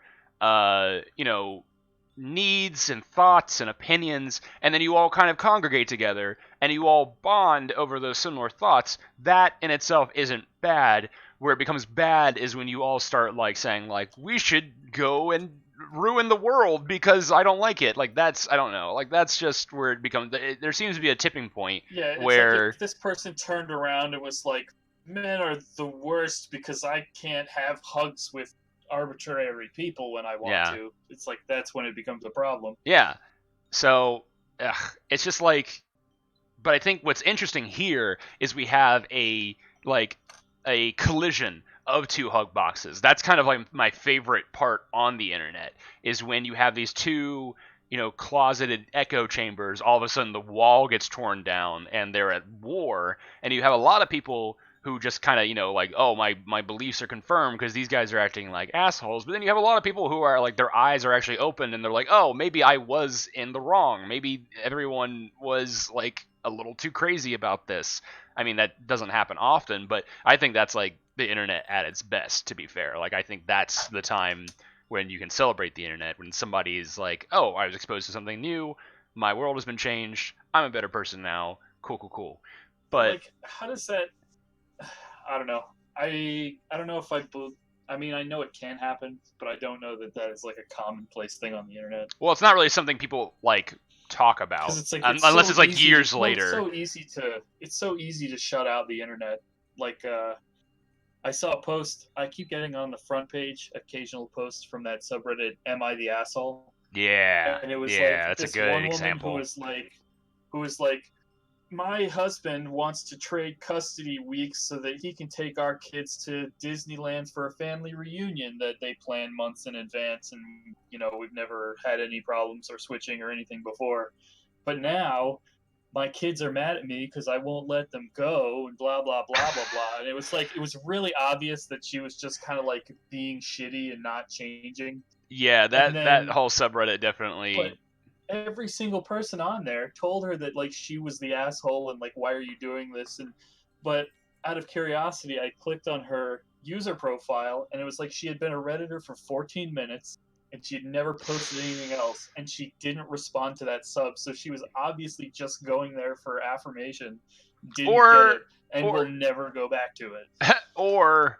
needs and thoughts and opinions, and then you all kind of congregate together and you all bond over those similar thoughts. That in itself isn't bad. Where it becomes bad is when you all start like saying like we should go and ruin the world because I don't like it. Like that's I don't know. Like that's just where it becomes. There seems to be a tipping point Yeah, it's like where if this person turned around and was like, men are the worst because I can't have hugs with arbitrary people when I want yeah to. It's like that's when it becomes a problem. yeah. So it's just like but I think what's interesting here is we have like a collision of two hug boxes. That's kind of like my favorite part on the internet is when you have these two, closeted echo chambers. All of a sudden, the wall gets torn down and they're at war, and you have a lot of people who just kind of like oh my beliefs are confirmed because these guys are acting like assholes, but then you have a lot of people who are like their eyes are actually open and they're like oh maybe I was in the wrong, maybe everyone was like a little too crazy about this. I mean that doesn't happen often, but I think that's like the internet at its best, to be fair. Like I think that's the time when you can celebrate the internet, when somebody's like oh I was exposed to something new, my world has been changed, I'm a better person now, cool cool cool. But But like, how does that? I don't know. I don't know if I mean, I know it can happen, but I don't know that that is like a commonplace thing on the internet. well, it's not really something people like talk Because about it's like unless it's like years later. it's so easy to shut out the internet. Like I saw a post. I keep getting on the front page occasional posts from that subreddit. Am I the asshole? Yeah, And it was yeah, like that's a this good one woman example. who was like, my husband wants to trade custody weeks so that he can take our kids to Disneyland for a family reunion that they plan months in advance, and we've never had any problems or switching or anything before. But now my kids are mad at me because I won't let them go and blah blah blah blah blah. And it was like it was really obvious that she was just kind of like being shitty and not changing. Yeah, And that then, whole subreddit but definitely. every single person on there told her that like she was the asshole and like why are you doing this, and but out of curiosity I clicked on her user profile and it was like she had been a redditor for 14 minutes and she had never posted anything else and she didn't respond to that sub, so she was obviously just going there for affirmation, didn't get or it, and or will never go back to it. or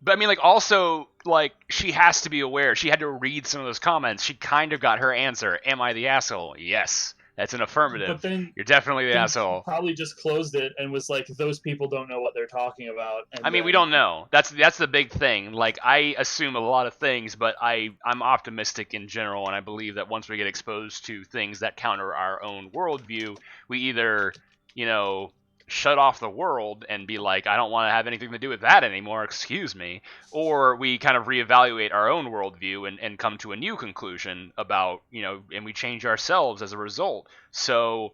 but I mean like also like she has to be aware, she had to read some of those comments, she kind of got her answer, am I the asshole? Yes, that's an But affirmative, you're definitely the then she asshole. probably just closed it and was like, those people don't know what they're talking about, I and mean, we then don't know. That's the big thing. Like, I assume a lot of things, but I'm optimistic in general, and I believe that once we get exposed to things that counter our own worldview, we either, you know, shut off the world and be like, I don't want to have anything to do with that anymore. Excuse me, or we kind of reevaluate our own worldview and come to a new conclusion about and we change ourselves as a result. So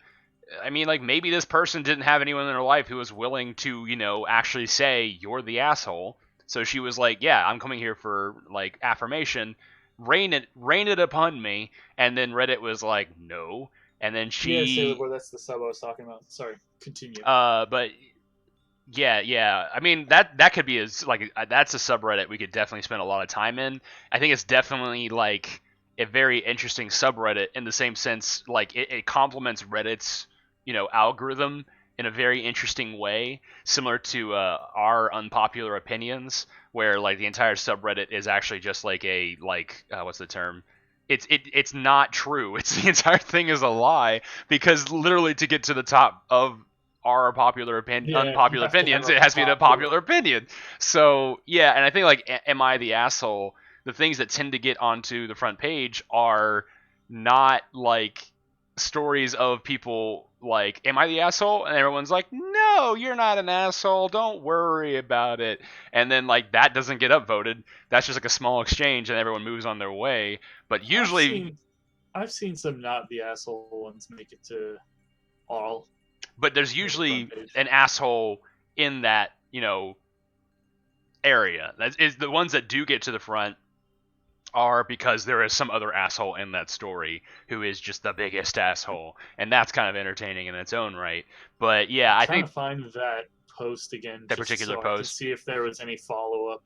I mean, like maybe this person didn't have anyone in their life who was willing to, actually say you're the asshole. So she was like, "Yeah, I'm coming here for like affirmation. Rain it upon me." And then Reddit was like, "No." And then yeah, Sailor she, Boy, that's the sub I was talking about. Sorry, continue. but yeah, yeah. I mean that could be that's a subreddit we could definitely spend a lot of time in. I think it's definitely like a very interesting subreddit in the same sense like it complements Reddit's algorithm in a very interesting way, similar to our unpopular opinions, where like the entire subreddit is actually just like a what's the term? It's not true. It's the entire thing is a lie because literally to get to the top of our unpopular opinions. It has to be an popular opinion. So yeah, and I think like, am I the asshole? The things that tend to get onto the front page are not like stories of people like, am I the asshole? And everyone's like, no, you're not an asshole. Don't worry about it. And then like that doesn't get upvoted. That's just like a small exchange, and everyone moves on their way. But usually, I've seen some not the asshole ones make it to all. But there's usually an asshole in that, area. That is, the ones that do get to the front are because there is some other asshole in that story who is just the biggest asshole, and that's kind of entertaining in its own right. But yeah, I think to find that post again, that particular post, I can see if there was any follow up.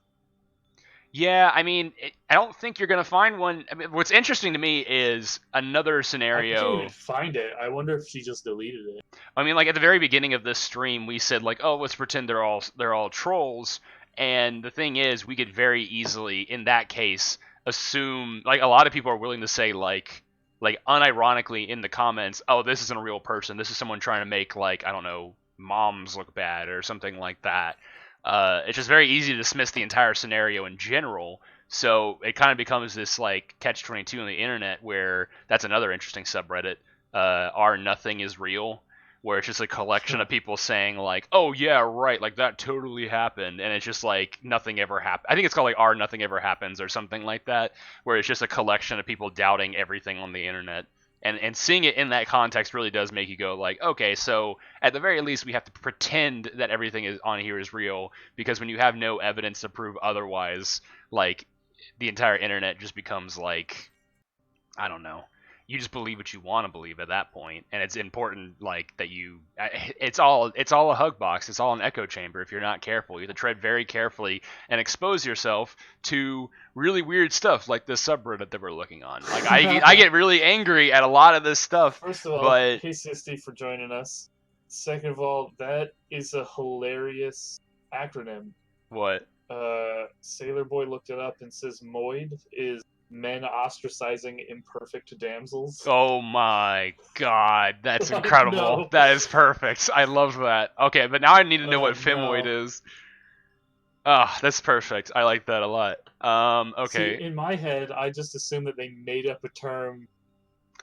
Yeah, I mean, I don't think you're gonna find one. I mean, what's interesting to me is another scenario. I can't even find it. I wonder if she just deleted it. I mean, like at the very beginning of this stream, we said like, oh, let's pretend they're all trolls. And the thing is, we could very easily, in that case, assume, like, a lot of people are willing to say like unironically in the comments, oh, this isn't a real person. This is someone trying to make, like, I don't know, moms look bad or something like that. It's just very easy to dismiss the entire scenario in general. So it kind of becomes this like catch-22 on the internet, where that's another interesting subreddit. Are nothing is real, where it's just a collection of people saying like, oh yeah, right, like that totally happened, and it's just like nothing ever happened. I think it's called like "Are Nothing Ever Happens" or something like that, where it's just a collection of people doubting everything on the internet. And seeing it in that context really does make you go like, okay, so at the very least we have to pretend that everything is on here is real, because when you have no evidence to prove otherwise, like the entire internet just becomes like, I don't know, you just believe what you want to believe at that point. And it's important like that it's all a hug box, it's all an echo chamber. If you're not careful, you have to tread very carefully and expose yourself to really weird stuff like this subreddit that we're looking on. Like I get really angry at a lot of this stuff. First of all, hey Sisty for joining us. Second of all, that is a hilarious acronym. What? Sailor Boy looked it up and says MOID is men ostracizing imperfect damsels. Oh my god, that's incredible. No. That is perfect. I love that. Okay, but now I need to know what femoid is. Oh, that's perfect. I like that a lot. Okay. See, in my head, I just assumed that they made up a term.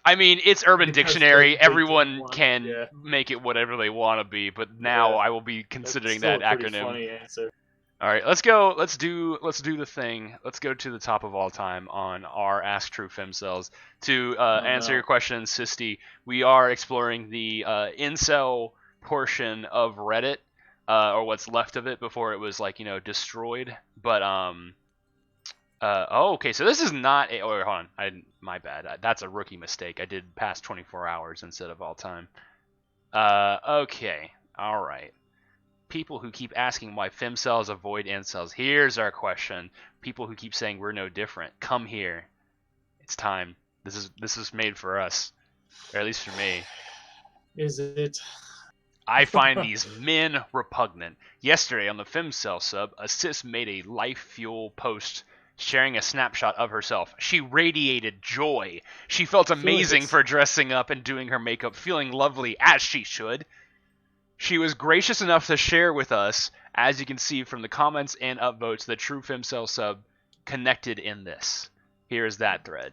I mean, it's Urban Dictionary. Everyone can make it whatever they want to be, but now I will be considering that acronym. That's a funny answer. All right, let's go. Let's do the thing. Let's go to the top of all time on our Ask True Femcells. To answer your question, Sisty, we are exploring the incel portion of Reddit, or what's left of it before it was like, destroyed. But okay, so this is not. Hold on, my bad. That's a rookie mistake. I did past 24 hours instead of all time. Okay, all right. People who keep asking why femcells avoid incels. Here's our question. People who keep saying we're no different. Come here. It's time. This is made for us. Or at least for me. Is it? I find these men repugnant. Yesterday on the femcell sub, a sis made a life fuel post sharing a snapshot of herself. She radiated joy. She felt amazing for dressing up and doing her makeup, feeling lovely as she should. She was gracious enough to share with us, as you can see from the comments and upvotes, the True Femcell sub connected in this. Here's that thread.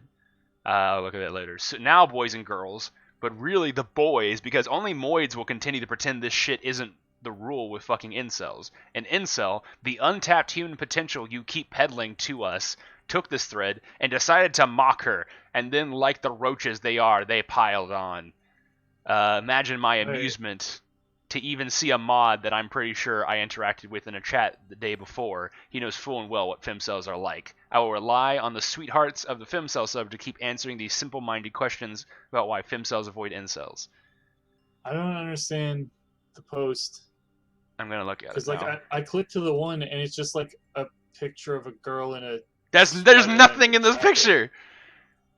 I'll look at that later. So now, boys and girls, but really the boys, because only moids will continue to pretend this shit isn't the rule with fucking incels. An incel, the untapped human potential you keep peddling to us, took this thread and decided to mock her, and then, like the roaches they are, they piled on. Imagine my amusement to even see a mod that I'm pretty sure I interacted with in a chat the day before. He knows full and well what femcells are like. I will rely on the sweethearts of the femcell sub to keep answering these simple-minded questions about why femcells avoid incels. I don't understand the post. I'm gonna look at it because like I clicked to the one and it's just like a picture of a girl in a. There's nothing in this picture.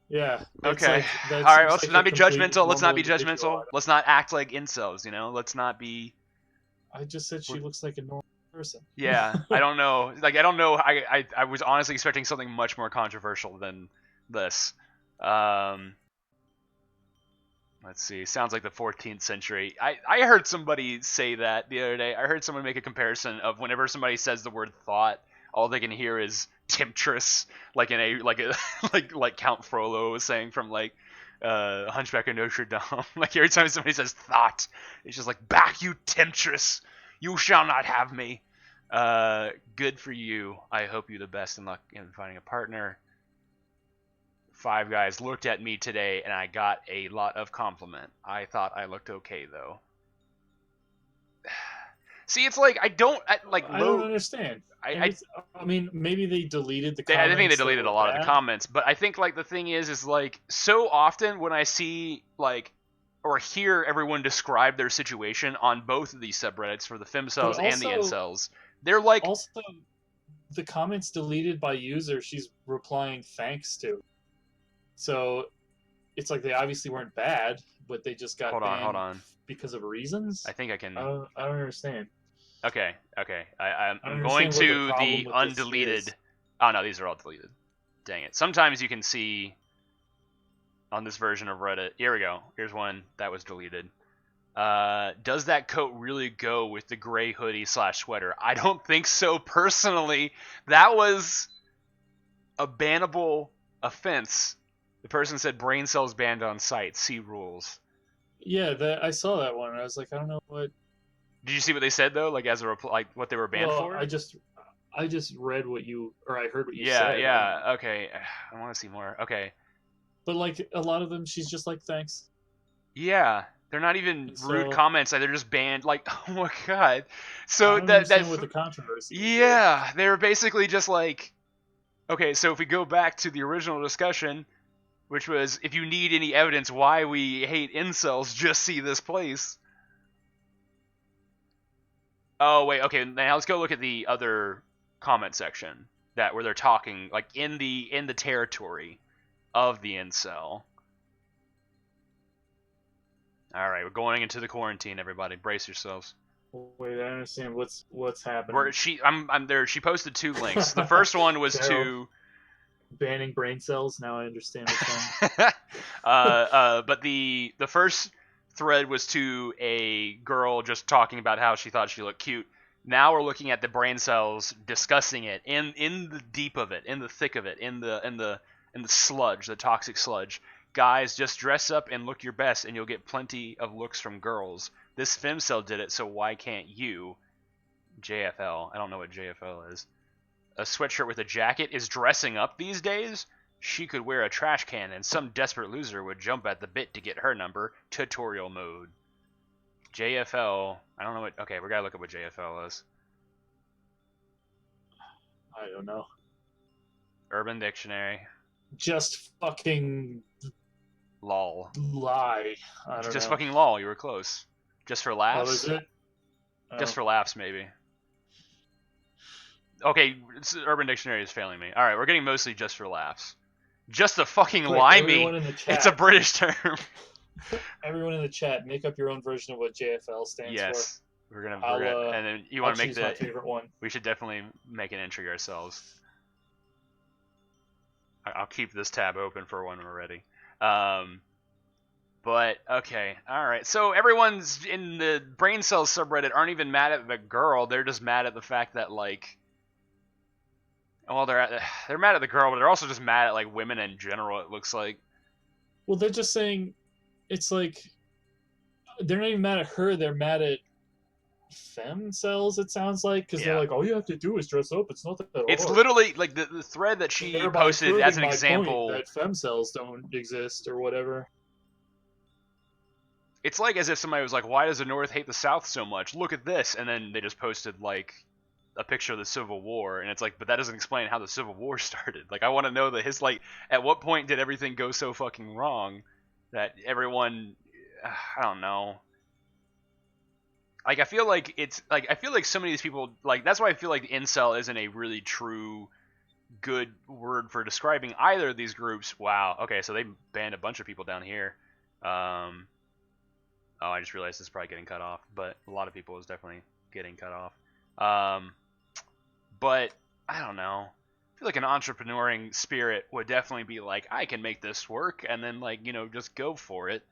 Yeah. Okay. All right. Let's not be judgmental. Let's not be judgmental. Let's not act like incels. Let's not be. I just said she looks like a normal person. Yeah. I don't know. Like I don't know. I was honestly expecting something much more controversial than this. Let's see. Sounds like the 14th century. I heard somebody say that the other day. I heard someone make a comparison of whenever somebody says the word thought, all they can hear is temptress, like in a like Count Frollo was saying from like Hunchback of Notre Dame. Like every time somebody says thought, it's just like, back you temptress, you shall not have me. Good for you. I hope you the best in luck in finding a partner. Five Guys looked at me today and I got a lot of compliment. I thought I looked okay though. See, it's like I don't understand. I mean, maybe they deleted the comments. I think they deleted a lot of the comments, but I think like the thing is like so often when I see like or hear everyone describe their situation on both of these subreddits for the femcels and the incels, they're like also the comments deleted by user she's replying thanks to. So it's like they obviously weren't bad, but they just got banned because of reasons. I think I can. I don't understand. Okay. I'm going to the undeleted. Oh no, these are all deleted. Dang it. Sometimes you can see on this version of Reddit. Here we go. Here's one that was deleted. Does that coat really go with the gray hoodie / sweater? I don't think so personally. That was a bannable offense. The person said brain cells banned on site. See rules. Yeah, I saw that one. I was like, I don't know what. Did you see what they said though? Like as a reply, like what they were banned for? I just read what you, or I heard what you said. Yeah. Okay. I want to see more. Okay. But like a lot of them, she's just like, thanks. Yeah, they're not even rude comments. They're just banned. Like, oh my god. So that's what the controversy. Yeah, they were basically just like, okay. So if we go back to the original discussion, which was if you need any evidence why we hate incels, just see this place. Oh wait, okay. Now let's go look at the other comment section where they're talking like in the territory of the incel. All right, we're going into the quarantine. Everybody, brace yourselves. Wait, I understand what's happening. I'm there. She posted 2 links. The first one was to banning brain cells. Now I understand what's but the first thread was to a girl just talking about how she thought she looked cute. Now we're looking at the brain cells discussing it in the deep of it, in the thick of it, in the sludge, the toxic sludge. Guys, just dress up and look your best and you'll get plenty of looks from girls. This femcel did it, so why can't you? JFL. I don't know what JFL is. A sweatshirt with a jacket is dressing up these days? She could wear a trash can and some desperate loser would jump at the bit to get her number. Tutorial mode. JFL. I don't know what. Okay, we gotta look up what JFL is. I don't know. Urban Dictionary. Just fucking. Lol. Lie. Just fucking lol. You were close. Just for laughs. Oh, is it? Just for laughs, maybe. Okay, Urban Dictionary is failing me. All right, we're getting mostly just for laughs. Just to fucking lie me. It's a British term. Everyone in the chat, make up your own version of what JFL stands for. Yes, we're gonna and then you want to make my favorite one. We should definitely make an entry ourselves. I'll keep this tab open for when we're ready. But okay, all right. So everyone's in the brain cells subreddit aren't even mad at the girl. They're just mad at the fact that like. Well, they're mad at the girl, but they're also just mad at like women in general. It looks like. Well, they're just saying, it's like, they're not even mad at her. They're mad at femcels. It sounds like because they're like, all you have to do is dress up. It's not that hard. It's literally like the thread that she posted as an example that femcels don't exist or whatever. It's like as if somebody was like, "Why does the North hate the South so much? Look at this," and then they just posted like a picture of the Civil War, and it's like, but that doesn't explain how the Civil War started. Like, I want to know at what point did everything go so fucking wrong that everyone, I don't know. Like, I feel like some of these people, like, that's why I feel like incel isn't a really true good word for describing either of these groups. Wow. Okay, so they banned a bunch of people down here. Oh, I just realized this is probably getting cut off, but a lot of people is definitely getting cut off. But I don't know. I feel like an entrepreneuring spirit would definitely be like, I can make this work, and then like, just go for it.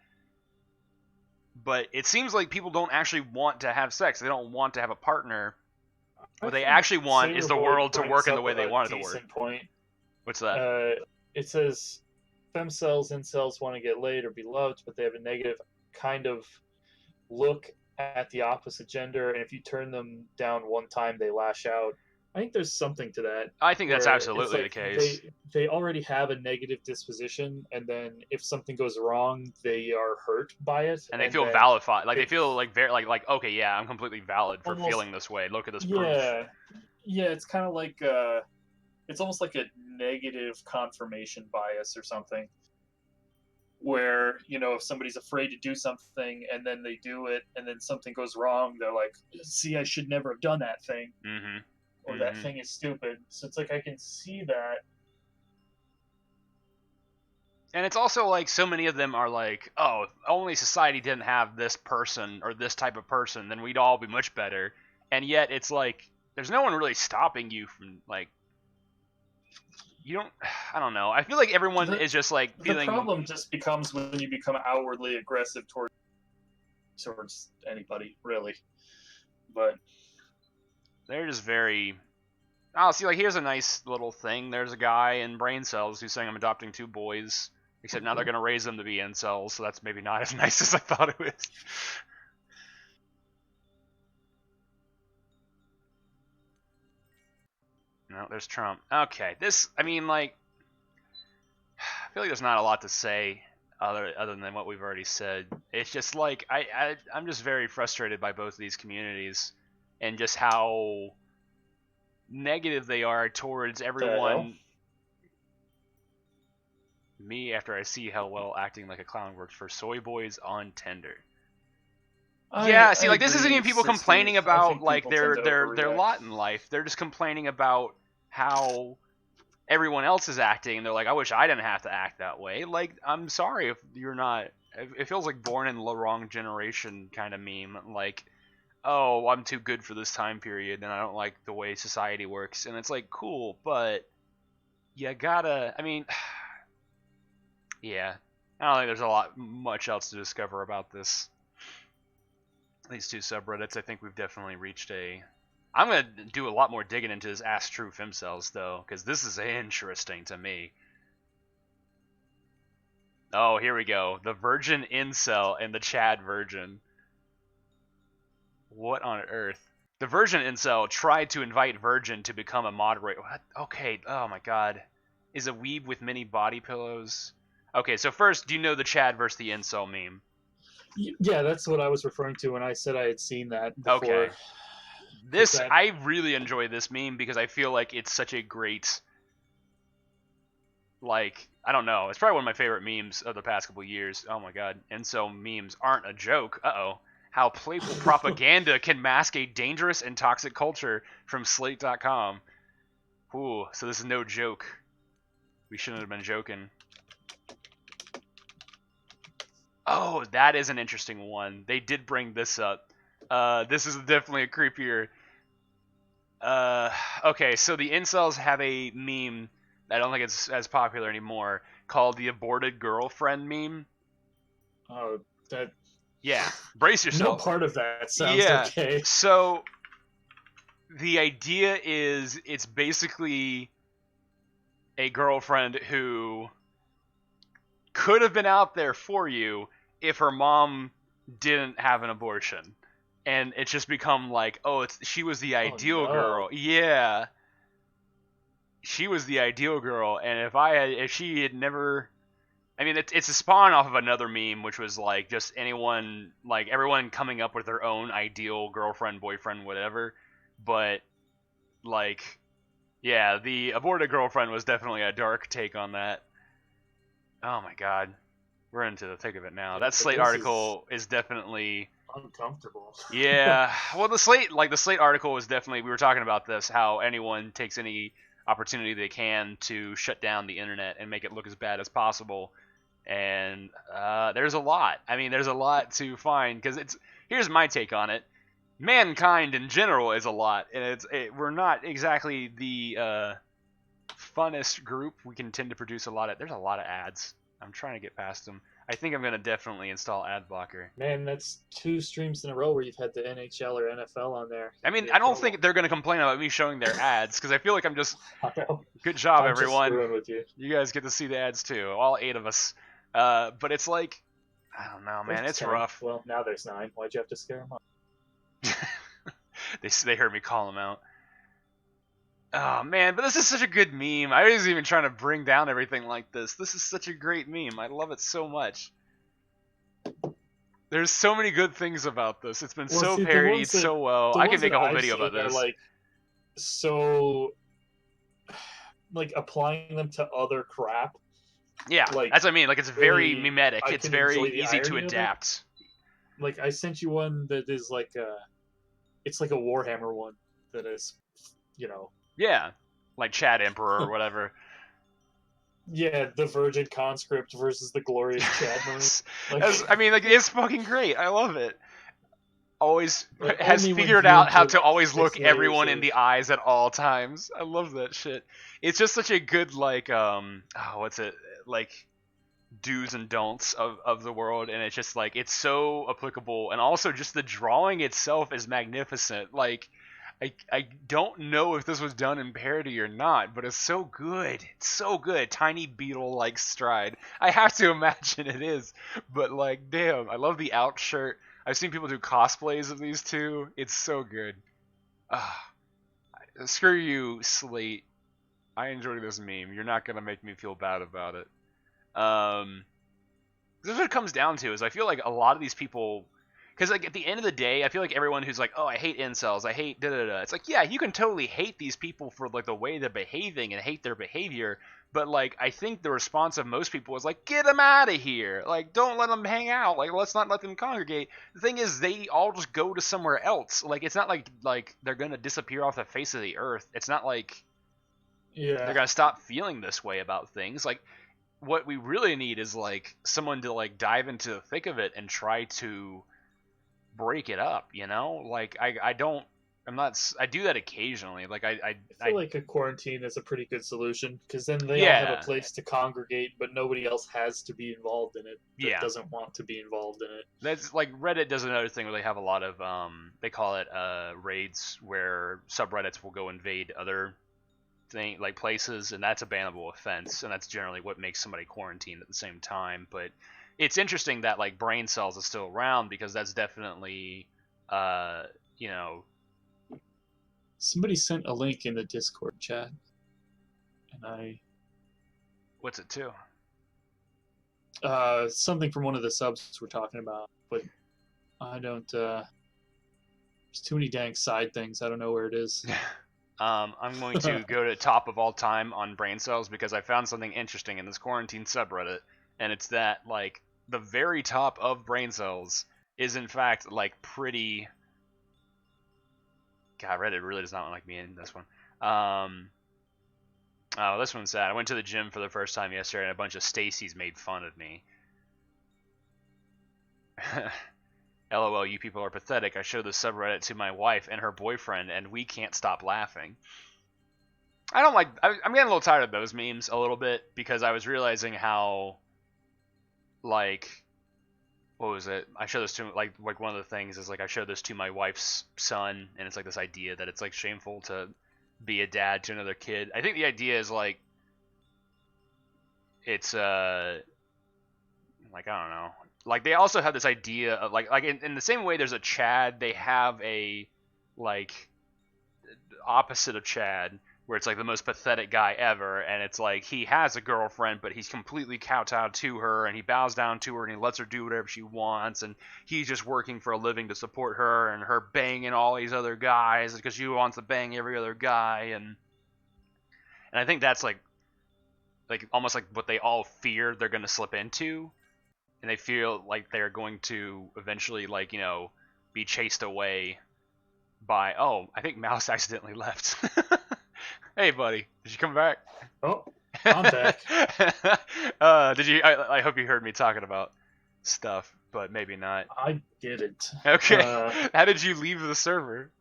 but it seems like people don't actually want to have sex. They don't want to have a partner. What they actually want is the world to work in the way they want it to work. Point. What's that? It says femcells, incels want to get laid or be loved, but they have a negative kind of look at the opposite gender, and if you turn them down one time, they lash out. I think there's something to that. I think that's absolutely the case. They already have a negative disposition, and then if something goes wrong, they are hurt by it, and they feel validified. Like they feel like very like okay, yeah, I'm completely valid for feeling this way. Look at this proof. Yeah, it's kind of like it's almost like a negative confirmation bias or something. Where, you know, if somebody's afraid to do something and then they do it and then something goes wrong, they're like, see, I should never have done that thing. Mm-hmm. Or that thing is stupid. So it's like, I can see that. And it's also like so many of them are like, oh, if only society didn't have this person or this type of person, then we'd all be much better. And yet it's like, there's no one really stopping you from like, you don't, I don't know. I feel like everyone is just like feeling. The problem just becomes when you become outwardly aggressive towards anybody, really. But they're just very. Oh, see, like here's a nice little thing. There's a guy in Brain Cells who's saying I'm adopting 2 boys, except now they're gonna raise them to be incels, so that's maybe not as nice as I thought it was. No, there's Trump. Okay, this, I mean, like, I feel like there's not a lot to say other than what we've already said. It's just like, I'm just very frustrated by both of these communities and just how negative they are towards everyone. Me, after I see how well acting like a clown works for soy boys on Tinder. Yeah, see, like this isn't even people complaining about like their lot in life. They're just complaining about how everyone else is acting. And they're like, I wish I didn't have to act that way. Like, I'm sorry if you're not. It feels like born in the wrong generation kind of meme. Like, oh, I'm too good for this time period, and I don't like the way society works. And it's like, cool, but you gotta. I mean, yeah, I don't think there's much else to discover about this. These 2 subreddits, I think we've definitely reached a. I'm gonna do a lot more digging into this Ask True Femcells though, because this is interesting to me. Oh, here we go. The Virgin Incel and the Chad Virgin. What on earth? The Virgin Incel tried to invite Virgin to become a moderator. What? Okay. Oh my God. Is a weeb with many body pillows? Okay. So first, do you know the Chad versus the Incel meme? Yeah, that's what I was referring to when I said I had seen that before. Okay. I really enjoy this meme because I feel like it's such a great, like, I don't know. It's probably one of my favorite memes of the past couple of years. Oh my God. Incel memes aren't a joke. Uh-oh. How playful propaganda can mask a dangerous and toxic culture from Slate.com. Ooh, so this is no joke. We shouldn't have been joking. Oh, that is an interesting one. They did bring this up. This is definitely a creepier. Okay, so the incels have a meme that I don't think it's as popular anymore called the aborted girlfriend meme. Oh, that. Yeah, brace yourself. No part of that sounds okay. So the idea is it's basically a girlfriend who could have been out there for you if her mom didn't have an abortion. And it's just become like, oh, she was the ideal girl. Yeah. She was the ideal girl. And if she had never, I mean, it's a spawn off of another meme, which was like just everyone coming up with their own ideal girlfriend, boyfriend, whatever. But like, yeah, the aborted girlfriend was definitely a dark take on that. Oh my God. We're into the thick of it now. That Slate article is definitely uncomfortable. Yeah. Well, the Slate article was definitely, we were talking about this, how anyone takes any opportunity they can to shut down the internet and make it look as bad as possible. And there's a lot. I mean, there's a lot to find, because here's my take on it. Mankind in general is a lot, and we're not exactly the funnest group. We can tend to produce there's a lot of ads. I'm trying to get past them. I think I'm gonna definitely install ad blocker. Man, that's 2 streams in a row where you've had the NHL or NFL on there. I mean, I don't think they're gonna complain about me showing their ads because I feel like I'm just. Good job, everyone. Just screwing with you. You guys get to see the ads too, all 8 of us. But it's like, I don't know, man. It's 10. rough. Well, now there's 9. Why'd you have to scare them up? They heard me call them out. Oh man, but this is such a good meme. I was even trying to bring down everything like this. This is such a great meme. I love it so much. There's so many good things about this. It's been so parodied so well. I could make a whole video about this. Like, so, like applying them to other crap. Yeah, like, that's what I mean. Like, it's very mimetic. It's very easy to adapt. Like, I sent you one that is like it's like a Warhammer one that is, you know. Yeah, like Chad Emperor or whatever. Yeah, the Virgin Conscript versus the Glorious Chad Marine. Like, I mean, like, it's fucking great. I love it. Always has figured out how to always look everyone in the eyes at all times. I love that shit. It's just such a good, like, what's it? Like, do's and don'ts of the world, and it's just, like, it's so applicable. And also, just the drawing itself is magnificent. Like, I don't know if this was done in parody or not, but it's so good. It's so good. Tiny beetle-like stride. I have to imagine it is. But, like, damn, I love the out shirt. I've seen people do cosplays of these two. It's so good. Screw you, Slate. I enjoyed this meme. You're not going to make me feel bad about it. This is what it comes down to, is I feel like a lot of these people... Because, like, at the end of the day, I feel like everyone who's like, oh, I hate incels, I hate da-da-da. It's like, yeah, you can totally hate these people for, like, the way they're behaving and hate their behavior. But, like, I think the response of most people is, like, get them out of here. Like, don't let them hang out. Like, let's not let them congregate. The thing is, they all just go to somewhere else. Like, it's not like they're going to disappear off the face of the earth. It's not like they're going to stop feeling this way about things. Like, what we really need is, like, someone to, like, dive into the thick of it and try to break it up, you know? Like, I do that occasionally. Like, I feel like a quarantine is a pretty good solution, because then they all have a place to congregate, but nobody else has to be involved in it that doesn't want to be involved in it. That's like Reddit does another thing where they have a lot of they call it raids, where subreddits will go invade other like places, and that's a bannable offense, and that's generally what makes somebody quarantine at the same time. But it's interesting that, like, Brain Cells is still around, because that's definitely, you know... Somebody sent a link in the Discord chat, and What's it to? Something from one of the subs we're talking about, but I don't, there's too many dang side things, I don't know where it is. I'm going to go to top of all time on Brain Cells, because I found something interesting in this quarantine subreddit. And it's that, like, the very top of Brain Cells is, in fact, like, pretty... God, Reddit really does not like me in this one. Oh, this one's sad. I went to the gym for the first time yesterday, and a bunch of Stacy's made fun of me. LOL, you people are pathetic. I showed the subreddit to my wife and her boyfriend, and we can't stop laughing. I'm getting a little tired of those memes a little bit, because I was realizing how... Like, what was it? I showed this to, like one of the things is, like, I showed this to my wife's son, and it's like this idea that it's, like, shameful to be a dad to another kid. I think the idea is, like, it's like, I don't know. Like, they also have this idea of, like in the same way there's a Chad, they have a, like, opposite of Chad, where it's like the most pathetic guy ever, and it's like he has a girlfriend, but he's completely kowtowed to her, and he bows down to her, and he lets her do whatever she wants, and he's just working for a living to support her, and her banging all these other guys because she wants to bang every other guy, and I think that's like almost like what they all fear they're going to slip into, and they feel like they're going to eventually, like, you know, be chased away by... Oh, I think Mouse accidentally left. Hey, buddy, did you come back? Oh, I'm back. Did you? I hope you heard me talking about stuff, but maybe not. I didn't. Okay. How did you leave the server?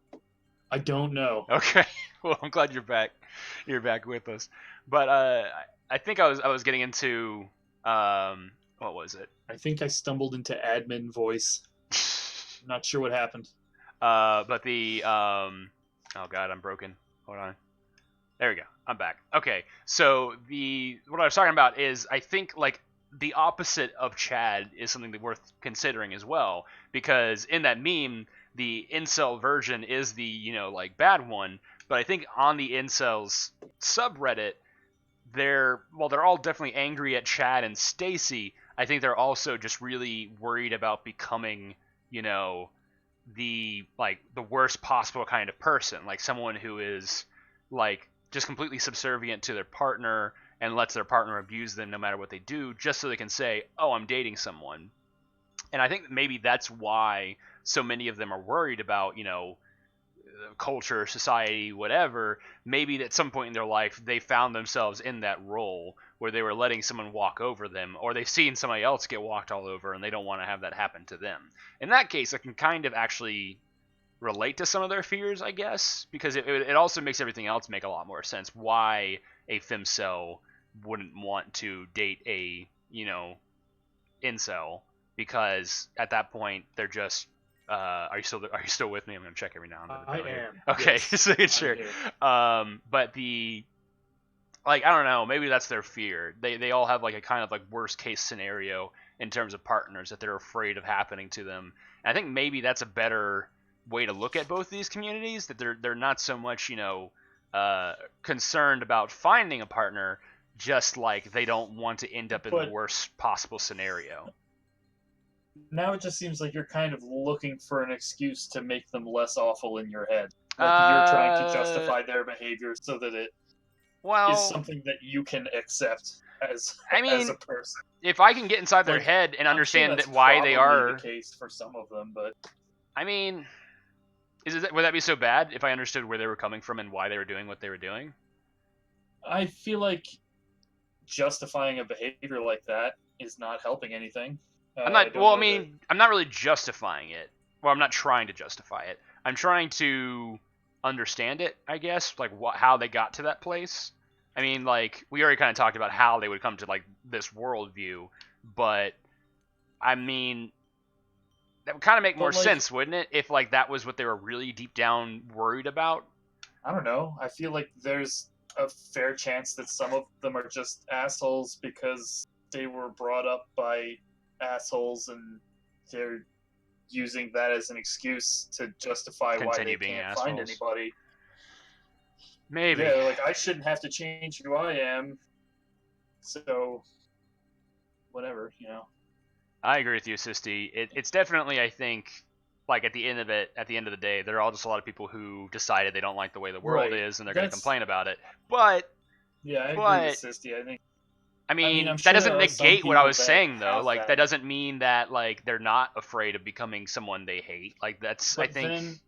I don't know. Okay. Well, I'm glad you're back. You're back with us. But I think I was getting into what What was it? I think I stumbled into admin voice. Not sure what happened. But the oh god, I'm broken. Hold on. There we go. I'm back. Okay, so what I was talking about is I think like the opposite of Chad is something that's worth considering as well, because in that meme, the incel version is the like bad one, but I think on the incels subreddit, they're all definitely angry at Chad and Stacy. I think they're also just really worried about becoming the worst possible kind of person, like someone who is like just completely subservient to their partner and lets their partner abuse them no matter what they do, just so they can say, oh, I'm dating someone. And I think maybe that's why so many of them are worried about culture, society, whatever. Maybe at some point in their life they found themselves in that role where they were letting someone walk over them, or they've seen somebody else get walked all over and they don't want to have that happen to them. In that case, I can kind of actually relate to some of their fears, I guess, because it also makes everything else make a lot more sense. Why a femcel wouldn't want to date a incel, because at that point they're just are you still with me? I'm gonna check every now and then. I am. Okay, yes, so sure. But the I don't know, maybe that's their fear. They all have like a kind of like worst case scenario in terms of partners that they're afraid of happening to them. And I think maybe that's a better way to look at both these communities, that they're not so much concerned about finding a partner, just like they don't want to end up in the worst possible scenario. Now it just seems like you're kind of looking for an excuse to make them less awful in your head. Like you're trying to justify their behavior so that it is something that you can accept as a person. If I can get inside their head and understand that why they are the case for some of them, but I mean, would that be so bad if I understood where they were coming from and why they were doing what they were doing? I feel like justifying a behavior like that is not helping anything. I'm not. Well, I mean, I'm not really justifying it. Well, I'm not trying to justify it. I'm trying to understand it, I guess, like how they got to that place. I mean, like we already kind of talked about how they would come to like this worldview, but I mean, that would kind of make more sense, wouldn't it? If like that was what they were really deep down worried about. I don't know. I feel like there's a fair chance that some of them are just assholes because they were brought up by assholes and they're using that as an excuse to justify why they can't find anybody. Maybe. Yeah, like I shouldn't have to change who I am. So, whatever, I agree with you, Sisty. It's definitely, I think, like at the end of the day, they're all just a lot of people who decided they don't like the way the world is and they're going to complain about it. But yeah, I agree with Sisty. I mean, that doesn't negate what I was saying, though. Like, that doesn't mean that, like, they're not afraid of becoming someone they hate. Like, that's, I think... Then,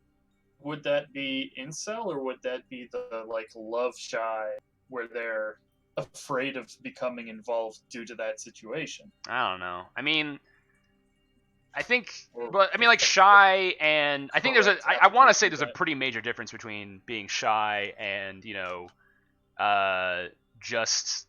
would that be incel, or would that be the, like, love shy, where they're afraid of becoming involved due to that situation? I don't know. I mean, I think... But, I mean, like, shy and... I think there's a... I want to say there's a pretty major difference between being shy and, just...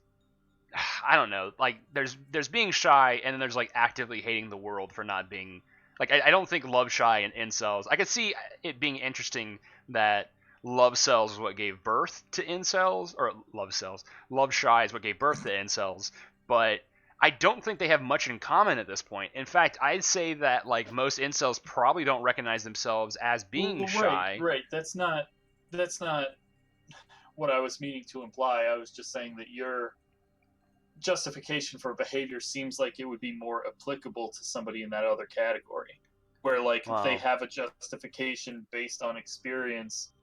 I don't know, like there's being shy, and then there's like actively hating the world for not being like I don't think love shy and incels. I could see it being interesting that love cells is what gave birth to incels, or love shy is what gave birth to incels, but I don't think they have much in common at this point. In fact, I'd say that like most incels probably don't recognize themselves as being shy. Right. That's not what I was meaning to imply. I was just saying that your justification for behavior seems like it would be more applicable to somebody in that other category, where like they have a justification based on experience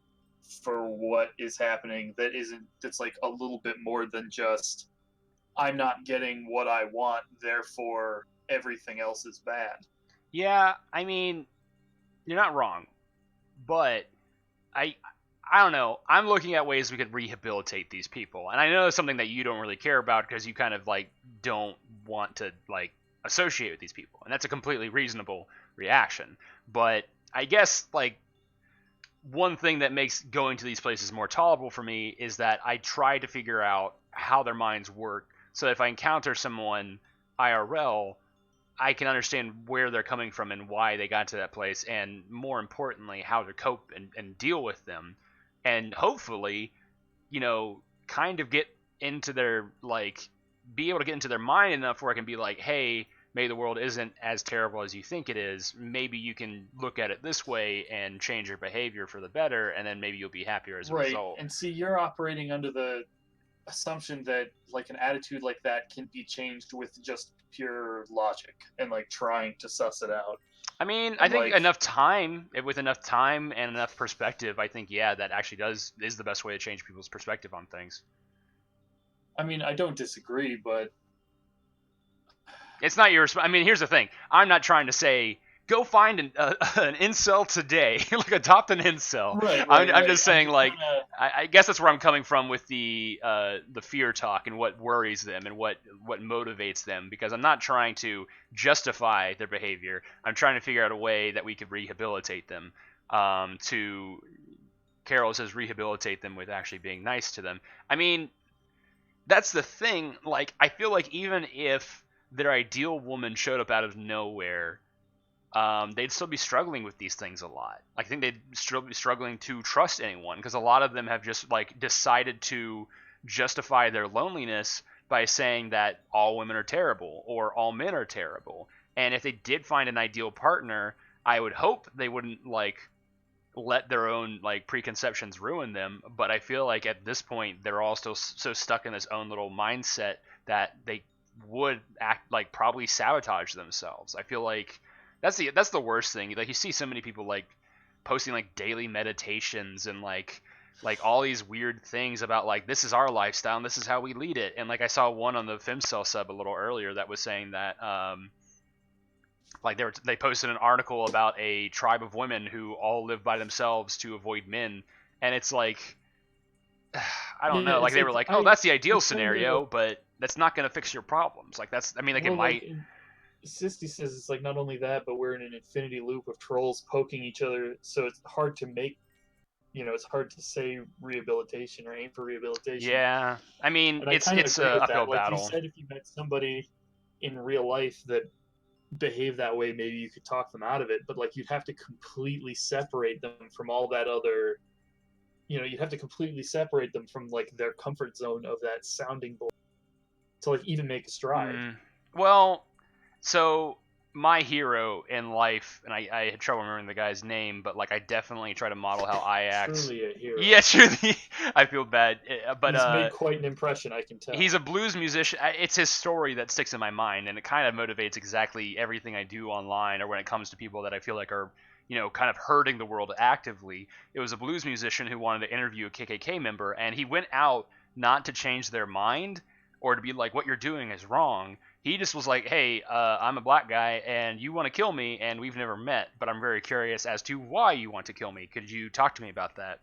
for what is happening that's like a little bit more than just I'm not getting what I want, therefore everything else is bad. Yeah, I mean, you're not wrong, but I don't know. I'm looking at ways we could rehabilitate these people. And I know it's something that you don't really care about because you kind of like don't want to like associate with these people. And that's a completely reasonable reaction. But I guess like one thing that makes going to these places more tolerable for me is that I try to figure out how their minds work so that if I encounter someone, IRL, I can understand where they're coming from and why they got to that place, and more importantly, how to cope and deal with them, and hopefully, kind of get into their, like, be able to get into their mind enough where I can be like, hey, maybe the world isn't as terrible as you think it is. Maybe you can look at it this way and change your behavior for the better, and then maybe you'll be happier as a result. And see, you're operating under the assumption that like an attitude like that can be changed with just pure logic and like trying to suss it out. I mean, I think with enough time and enough perspective, I think, yeah, that actually is the best way to change people's perspective on things. I mean, I don't disagree, but it's not your. I mean, here's the thing. I'm not trying to say go find an incel today, like adopt an incel. Right, I'm just saying, like, I guess that's where I'm coming from with the fear talk and what worries them and what motivates them, because I'm not trying to justify their behavior. I'm trying to figure out a way that we could rehabilitate them. Carol says rehabilitate them with actually being nice to them. I mean, that's the thing. Like, I feel like even if their ideal woman showed up out of nowhere, they'd still be struggling with these things a lot. I think they'd still be struggling to trust anyone, because a lot of them have just like decided to justify their loneliness by saying that all women are terrible or all men are terrible. And if they did find an ideal partner, I would hope they wouldn't like let their own like preconceptions ruin them. But I feel like at this point they're all still so stuck in this own little mindset that they would act like probably sabotage themselves. I feel like that's the worst thing. Like, you see so many people like posting like daily meditations and like all these weird things about like, this is our lifestyle and this is how we lead it. And like, I saw one on the Femcel sub a little earlier that was saying that like they posted an article about a tribe of women who all live by themselves to avoid men, and it's like, I don't know. Like, they were like, oh, that's the ideal scenario, but that's not going to fix your problems. Like, that's, I mean, like, it might. Sisty says it's like not only that, but we're in an infinity loop of trolls poking each other, so it's hard to make, it's hard to say rehabilitation or aim for rehabilitation. Yeah, I mean, it's an uphill battle. You said if you met somebody in real life that behaved that way, maybe you could talk them out of it, but like, you'd have to completely separate them from all that other, you'd have to completely separate them from like their comfort zone of that sounding board to like even make a stride. Well, so my hero in life, and I had trouble remembering the guy's name, but like, I definitely try to model how I act. Truly a hero. Yeah, truly. I feel bad, but he's made quite an impression, I can tell. He's a blues musician. It's his story that sticks in my mind, and it kind of motivates exactly everything I do online or when it comes to people that I feel like are, kind of hurting the world actively. It was a blues musician who wanted to interview a KKK member, and he went out not to change their mind or to be like, what you're doing is wrong. He just was like, hey, I'm a black guy, and you want to kill me, and we've never met, but I'm very curious as to why you want to kill me. Could you talk to me about that?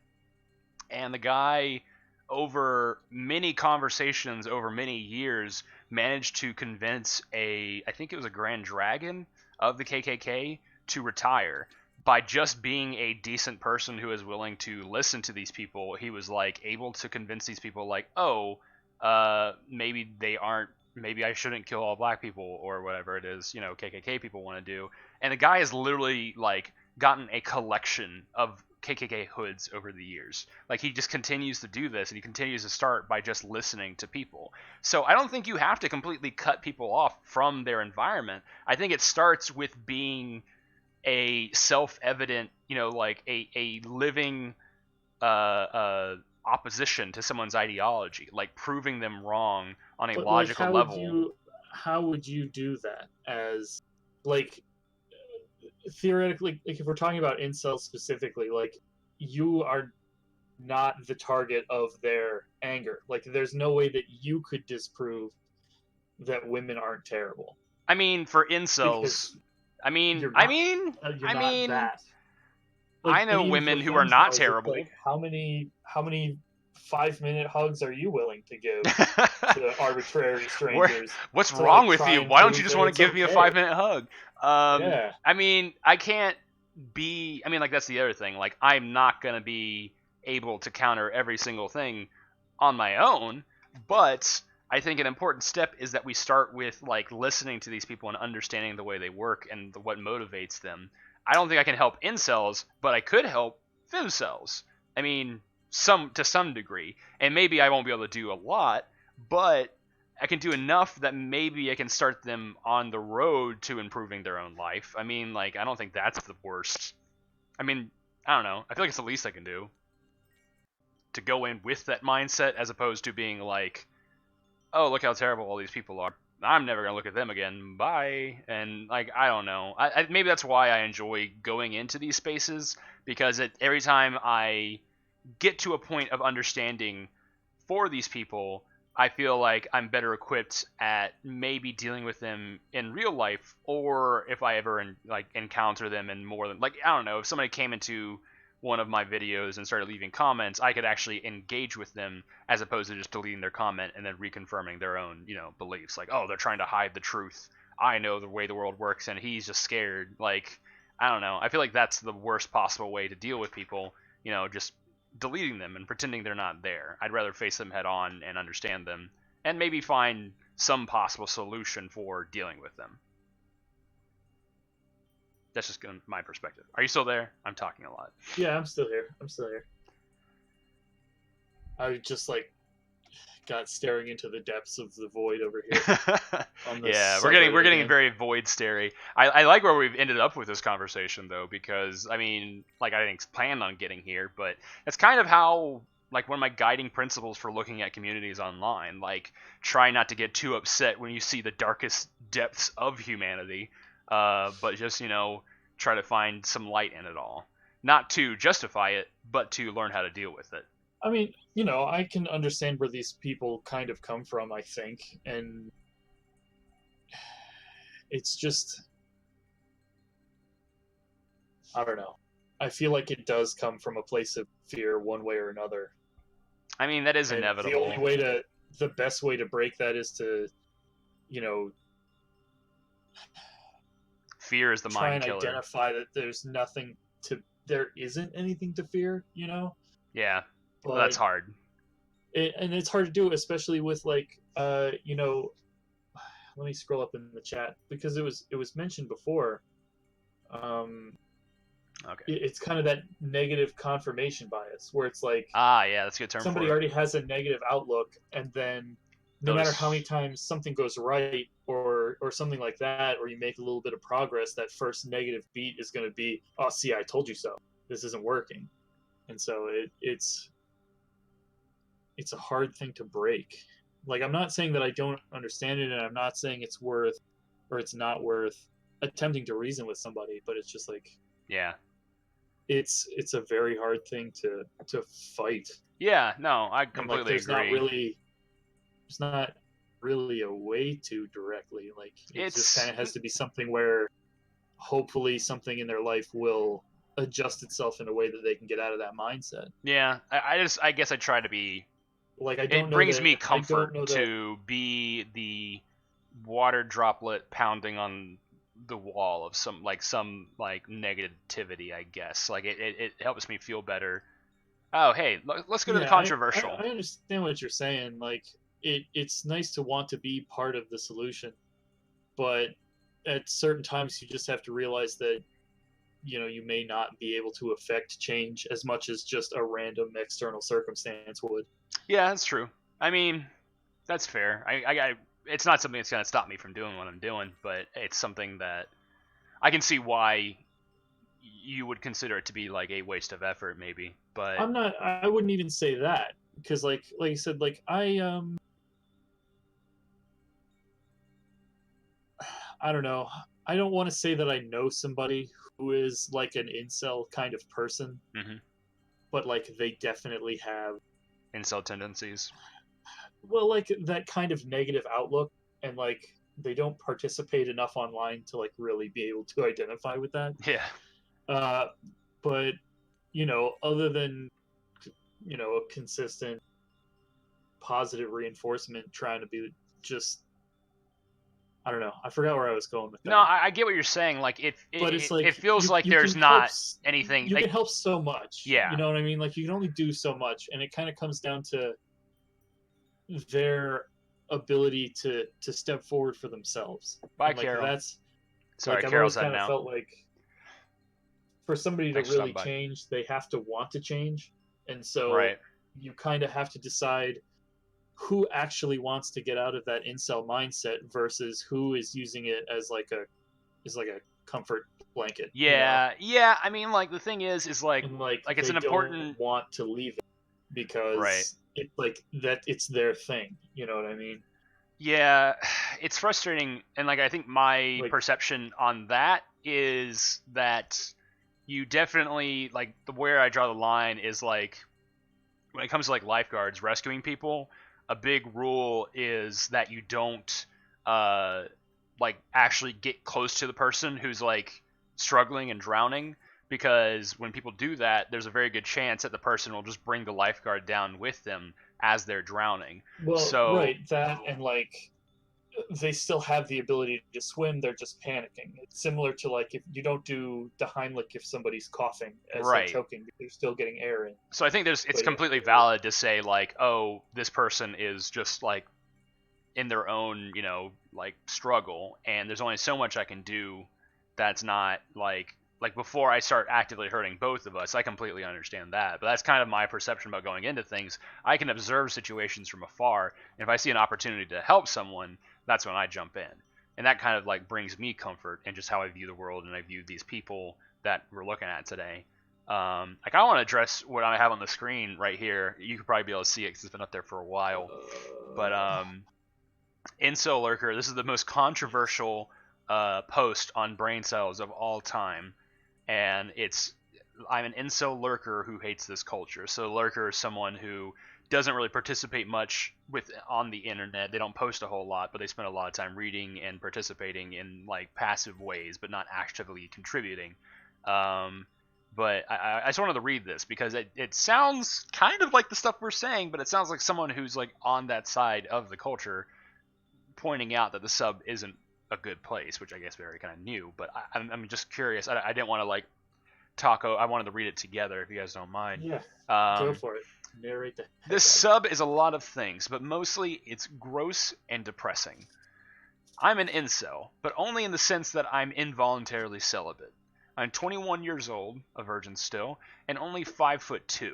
And the guy, over many conversations, over many years, managed to convince I think it was a Grand Dragon of the KKK to retire. By just being a decent person who is willing to listen to these people, he was like able to convince these people like, oh, maybe they aren't, maybe I shouldn't kill all black people or whatever it is, KKK people want to do. And the guy has literally like gotten a collection of KKK hoods over the years. Like, he just continues to do this, and he continues to start by just listening to people. So I don't think you have to completely cut people off from their environment. I think it starts with being a self-evident, like a living opposition to someone's ideology, like proving them wrong on a logical level. How would you do that? As like, theoretically, like, if we're talking about incels specifically, like, you are not the target of their anger. Like, there's no way that you could disprove that women aren't terrible. I mean, for incels, I know women who are not terrible. Like, how many 5-minute hugs are you willing to give to arbitrary strangers? What's wrong with you? Why don't you just want to give me a 5-minute hug? Yeah. I mean, I can't be. I mean, like, that's the other thing. Like, I'm not gonna be able to counter every single thing on my own, but I think an important step is that we start with like listening to these people and understanding the way they work and what motivates them. I don't think I can help incels, but I could help femcells. I mean, to some degree, and maybe I won't be able to do a lot, but I can do enough that maybe I can start them on the road to improving their own life. I mean, like, I don't think that's the worst. I mean, I don't know. I feel like it's the least I can do. To go in with that mindset as opposed to being like, oh, look how terrible all these people are. I'm never going to look at them again. Bye. And, like, I don't know. Maybe that's why I enjoy going into these spaces, because every time I get to a point of understanding for these people, I feel like I'm better equipped at maybe dealing with them in real life, or if I ever encounter them in more than, like, I don't know, if somebody came into one of my videos and started leaving comments, I could actually engage with them as opposed to just deleting their comment and then reconfirming their own, beliefs. Like, oh, they're trying to hide the truth. I know the way the world works and he's just scared. Like, I don't know. I feel like that's the worst possible way to deal with people, just deleting them and pretending they're not there. I'd rather face them head on and understand them and maybe find some possible solution for dealing with them. That's just my perspective. Are you still there? I'm talking a lot. Yeah, I'm still here. I just got staring into the depths of the void over here. Yeah, we're getting very void starey. I like where we've ended up with this conversation though, because I mean, like, I didn't plan on getting here, but it's kind of how, like, one of my guiding principles for looking at communities online. Like, try not to get too upset when you see the darkest depths of humanity, but just try to find some light in it all. Not to justify it, but to learn how to deal with it. I mean, I can understand where these people kind of come from, I think, and it's just, I don't know. I feel like it does come from a place of fear one way or another. I mean, that is inevitable. The best way to break that is to, fear is the mind killer. Try and identify that there isn't anything to fear, Yeah. Well, that's hard. And it's hard to do, especially with let me scroll up in the chat because it was mentioned before. Okay. It's kind of that negative confirmation bias where it's like, yeah, that's a good term. Somebody already has a negative outlook, and then no matter how many times something goes right or something like that, or you make a little bit of progress, that first negative beat is going to be, oh, see, I told you so. This isn't working. And so it's a hard thing to break. Like, I'm not saying that I don't understand it, and I'm not saying it's worth or it's not worth attempting to reason with somebody, but it's just like, yeah, it's a very hard thing to fight. Yeah, no, I completely agree. There's not really a way to directly. Like, it just kind of has to be something where hopefully something in their life will adjust itself in a way that they can get out of that mindset. Yeah, I guess I try to be, like, it brings me comfort to be the water droplet pounding on the wall of some negativity, I guess. Like, it helps me feel better. Oh, hey, let's go to the controversial. I understand what you're saying. Like, it's nice to want to be part of the solution, but at certain times you just have to realize that you may not be able to affect change as much as just a random external circumstance would. Yeah, that's true. I mean, that's fair. I it's not something that's going to stop me from doing what I'm doing, but it's something that I can see why you would consider it to be like a waste of effort, maybe. But I wouldn't even say that, because like you said, like, I don't know. I don't want to say that I know somebody who is like an incel kind of person, but like they definitely have incel tendencies. Well, like that kind of negative outlook, and like they don't participate enough online to like really be able to identify with that. Yeah. But other than a consistent positive reinforcement, trying to be just, I don't know. I forgot where I was going with that. No, I get what you're saying. Like, it feels like there's not anything. You can help so much. Yeah. You know what I mean? Like, you can only do so much, and it kind of comes down to their ability to step forward for themselves. Bye, and like Carol. that's Sorry, like I've Carol's always kind of now. felt like for somebody to really change, they have to want to change, and so you kind of have to decide who actually wants to get out of that incel mindset versus who is using it as like a comfort blanket. Yeah, yeah. I mean, like the thing is like it's an important want to leave it because it's like that it's their thing. You know what I mean? Yeah, it's frustrating, and like I think my perception on that is that you definitely like where I draw the line is like when it comes to like lifeguards rescuing people, a big rule is that you don't like actually get close to the person who's like struggling and drowning, because when people do that, there's a very good chance that the person will just bring the lifeguard down with them as they're drowning. Well, that and like they still have the ability to swim, they're just panicking. It's similar to like if you don't do the Heimlich if somebody's coughing as they're choking, they're still getting air in. So I think it's completely valid to say like, oh, this person is just like in their own, like struggle, and there's only so much I can do that's not like before I start actively hurting both of us. I completely understand that, but that's kind of my perception about going into things. I can observe situations from afar, and if I see an opportunity to help someone, that's when I jump in, and that kind of like brings me comfort in just how I view the world and I view these people that we're looking at today. Like I want to address what I have on the screen right here. You could probably be able to see it because it's been up there for a while, but Incel Lurker, this is the most controversial post on brain cells of all time, and I'm an Incel Lurker who hates this culture. So Lurker is someone who doesn't really participate much on the internet. They don't post a whole lot, but they spend a lot of time reading and participating in like passive ways, but not actively contributing. But I just wanted to read this because it sounds kind of like the stuff we're saying, but it sounds like someone who's like on that side of the culture pointing out that the sub isn't a good place, which I guess we already kind of knew, but I'm just curious. I didn't want to like talk. I wanted to read it together if you guys don't mind. Yeah, go for it. Narrate the This sub is a lot of things, but mostly it's gross and depressing. I'm an incel, but only in the sense that I'm involuntarily celibate. I'm 21 years old, a virgin still, and only 5'2".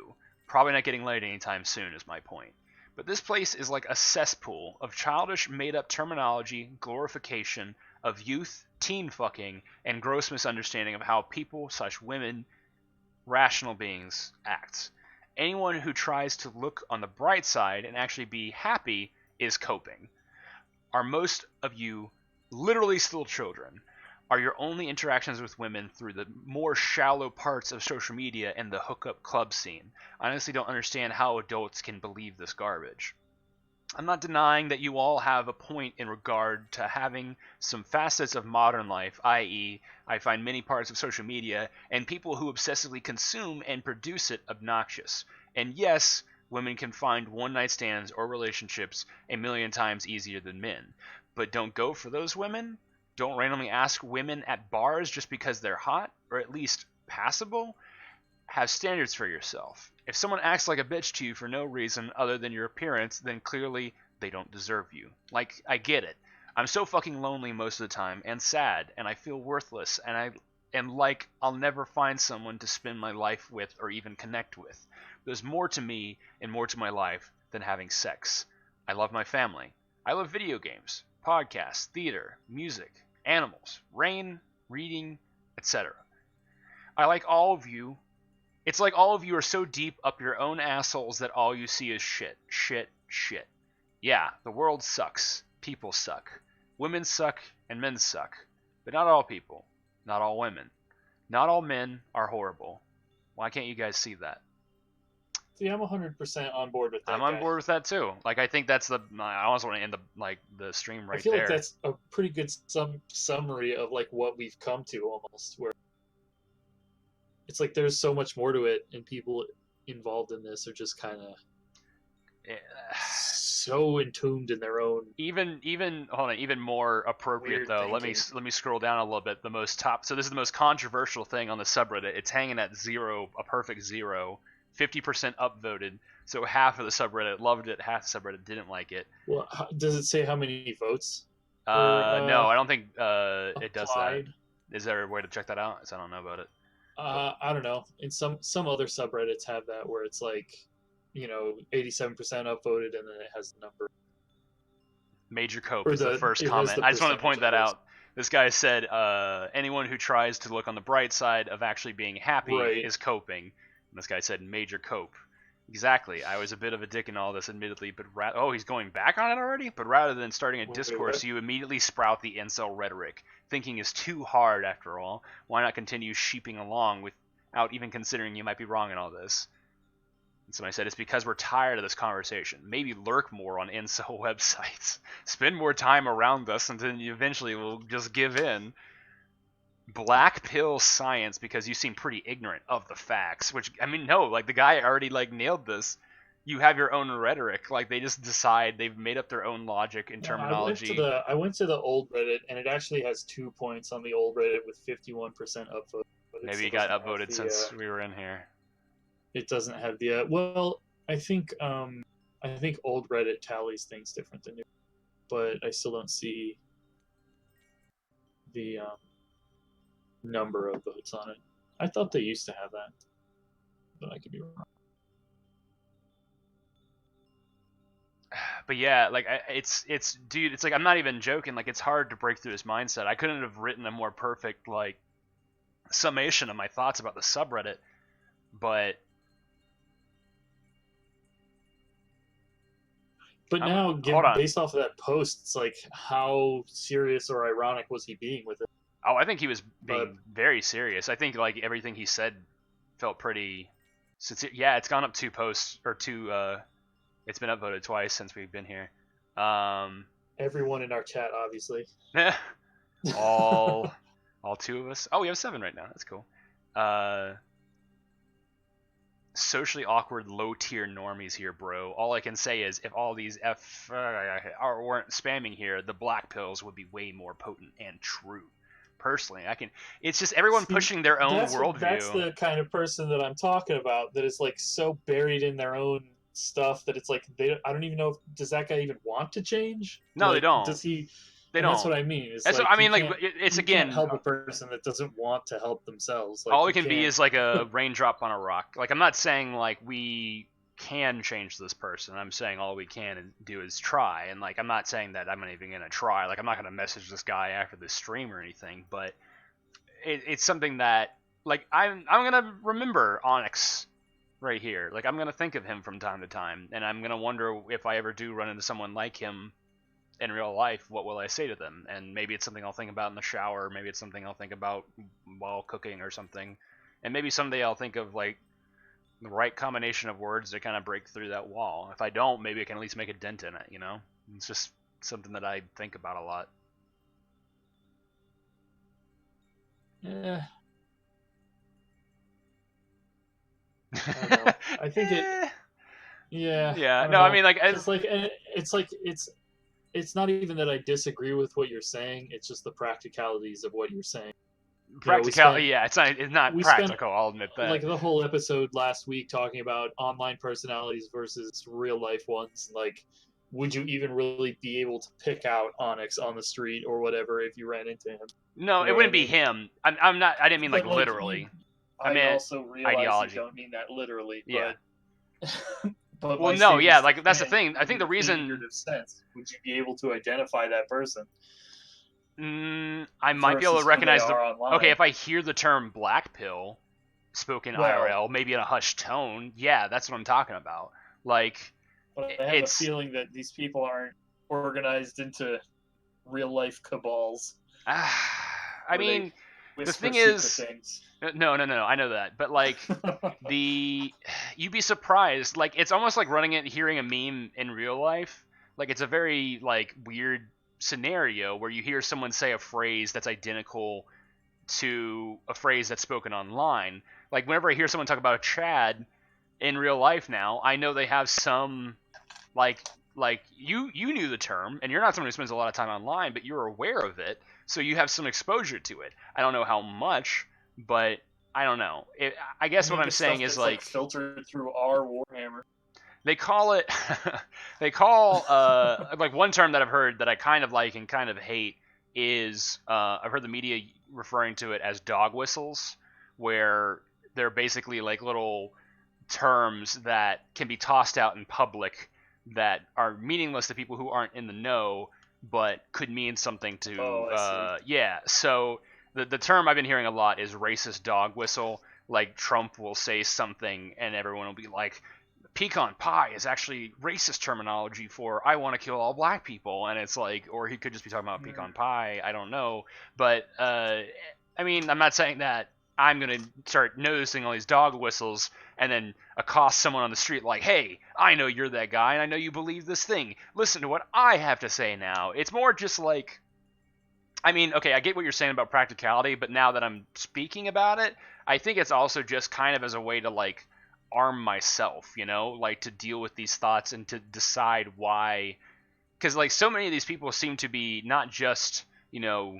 Probably not getting laid anytime soon is my point. But this place is like a cesspool of childish made-up terminology, glorification of youth, teen fucking, and gross misunderstanding of how people/women, rational beings, act. Anyone who tries to look on the bright side and actually be happy is coping. Are most of you literally still children? Are your only interactions with women through the more shallow parts of social media and the hookup club scene? I honestly don't understand how adults can believe this garbage. I'm not denying that you all have a point in regard to having some facets of modern life, i.e., I find many parts of social media and people who obsessively consume and produce it obnoxious. And yes, women can find one-night stands or relationships a million times easier than men. But don't go for those women. Don't randomly ask women at bars just because they're hot, or at least passable. Have standards for yourself. If someone acts like a bitch to you for no reason other than your appearance, then clearly they don't deserve you. Like, I get it. I'm so fucking lonely most of the time, and sad, and I feel worthless, and like I'll never find someone to spend my life with or even connect with. There's more to me and more to my life than having sex. I love my family. I love video games, podcasts, theater, music, animals, rain, reading, etc. I like all of you. It's like all of you are so deep up your own assholes that all you see is shit, shit, shit. Yeah, the world sucks. People suck. Women suck and men suck. But not all people. Not all women. Not all men are horrible. Why can't you guys see that? See, I'm 100% on board with that. I'm on board with that too. Like, I think that's I almost want to end the stream right there. I feel like that's a pretty good summary of like what we've come to almost. Where it's like there's so much more to it, and people involved in this are just kind of so entombed in their own. Even hold on, even more appropriate though. Thinking. Let me scroll down a little bit. So this is the most controversial thing on the subreddit. It's hanging at 0, a perfect 0. 50% upvoted. So half of the subreddit loved it, half the subreddit didn't like it. Well, does it say how many votes? No, I don't think it does that. applied? Is there a way to check that out? 'Cause I don't know about it. I don't know. In some other subreddits have that where it's like, 87% upvoted, and then it has the number. Major Cope is the first comment. I just want to point that out. This guy said, anyone who tries to look on the bright side of actually being happy is coping. And this guy said, Major Cope. Exactly. I was a bit of a dick in all this, admittedly, but he's going back on it already? But rather than starting a discourse, you immediately sprout the incel rhetoric. Thinking is too hard, after all. Why not continue sheeping along without even considering you might be wrong in all this? And somebody said, it's because we're tired of this conversation. Maybe lurk more on incel websites. Spend more time around us, and then eventually we'll just give in. Black pill science because you seem pretty ignorant of the facts. Which, I mean, no, like, the guy already, like, nailed this. You have your own rhetoric. Like, they just decide, they've made up their own logic and terminology. I went to the old Reddit, and it actually has 2 points on the old Reddit with 51% upvote. Maybe it got upvoted since we were in here. It doesn't have the well, I think old Reddit tallies things different than new, but I still don't see the number of votes on it. I thought they used to have that, but I could be wrong. But yeah, like, dude, it's like, I'm not even joking. Like, it's hard to break through this mindset. I couldn't have written a more perfect, like, summation of my thoughts about the subreddit, but now, based off of that post, it's like, how serious or ironic was he being with it? Oh, I think he was being very serious. I think, like, everything he said felt pretty sincere. Yeah, it's gone up 2 posts, or 2, it's been upvoted twice since we've been here. Everyone in our chat, obviously. all 2 of us. Oh, we have 7 right now. That's cool. Socially awkward, low-tier normies here, bro. All I can say is, if all these weren't spamming here, the black pills would be way more potent and true. Personally, it's just everyone pushing their own worldview. That's the kind of person that I'm talking about, that is, like, so buried in their own stuff that it's like, I don't even know does that guy even want to change? No, like, they don't. Does he? They don't. That's what I mean. It's again, can't help a person that doesn't want to help themselves. Like, all it can be is like a raindrop on a rock. Like, I'm not saying, like, we can change this person. I'm saying all we can do is try. And, like, I'm not saying that I'm not even gonna try. Like, I'm not gonna message this guy after this stream or anything. But it's something that, like, I'm gonna remember Onyx right here. Like, I'm gonna think of him from time to time, and I'm gonna wonder if I ever do run into someone like him in real life, what will I say to them? And maybe it's something I'll think about in the shower, maybe it's something I'll think about while cooking or something, and maybe someday I'll think of, like, the right combination of words to kind of break through that wall. If I don't, maybe I can at least make a dent in it, you know? It's just something that I think about a lot. Yeah. I don't know. I think it. Yeah. Yeah. No, I mean, like, it's not even that I disagree with what you're saying. It's just the practicalities of what you're saying. Practicality, yeah. It's not practical. I'll admit that. Like, the whole episode last week talking about online personalities versus real life ones. Like, would you even really be able to pick out Onyx on the street or whatever if you ran into him? No, it wouldn't be him. I'm not. I didn't mean, like, literally. I mean, also realize ideology. You don't mean that literally. Yeah. But well, no, yeah, like, that's the thing. I think the reason. Sense. Would you be able to identify that person? I might be able to recognize okay, if I hear the term black pill spoken IRL, maybe in a hushed tone, yeah, that's what I'm talking about. Like, but I have a feeling that these people aren't organized into real life cabals. I mean, the thing is, no, I know that, but, like, you'd be surprised. Like, it's almost like hearing a meme in real life. Like, it's a very, like, weird scenario where you hear someone say a phrase that's identical to a phrase that's spoken online. Like, whenever I hear someone talk about a Chad in real life now, I know they have some, like you knew the term, and you're not someone who spends a lot of time online, but you're aware of it, so you have some exposure to it. I don't know how much, but I don't know. I guess what I'm saying is like filtered through our Warhammer. They call it, they call, like one term that I've heard that I kind of like and kind of hate is, I've heard the media referring to it as dog whistles, where they're basically like little terms that can be tossed out in public that are meaningless to people who aren't in the know, but could mean something to, yeah. So the term I've been hearing a lot is racist dog whistle. Like Trump will say something and everyone will be like, pecan pie is actually racist terminology for I want to kill all black people, and it's like, or he could just be talking about pecan pie, I don't know, but I mean, I'm not saying that I'm gonna start noticing all these dog whistles and then accost someone on the street like, hey, I know you're that guy and I know you believe this thing, listen to what I have to say now. It's more just like, I mean, okay, I get what you're saying about practicality, but now that I'm speaking about it, I think it's also just kind of as a way to like arm myself, you know, like to deal with these thoughts and to decide why, because like so many of these people seem to be not just, you know,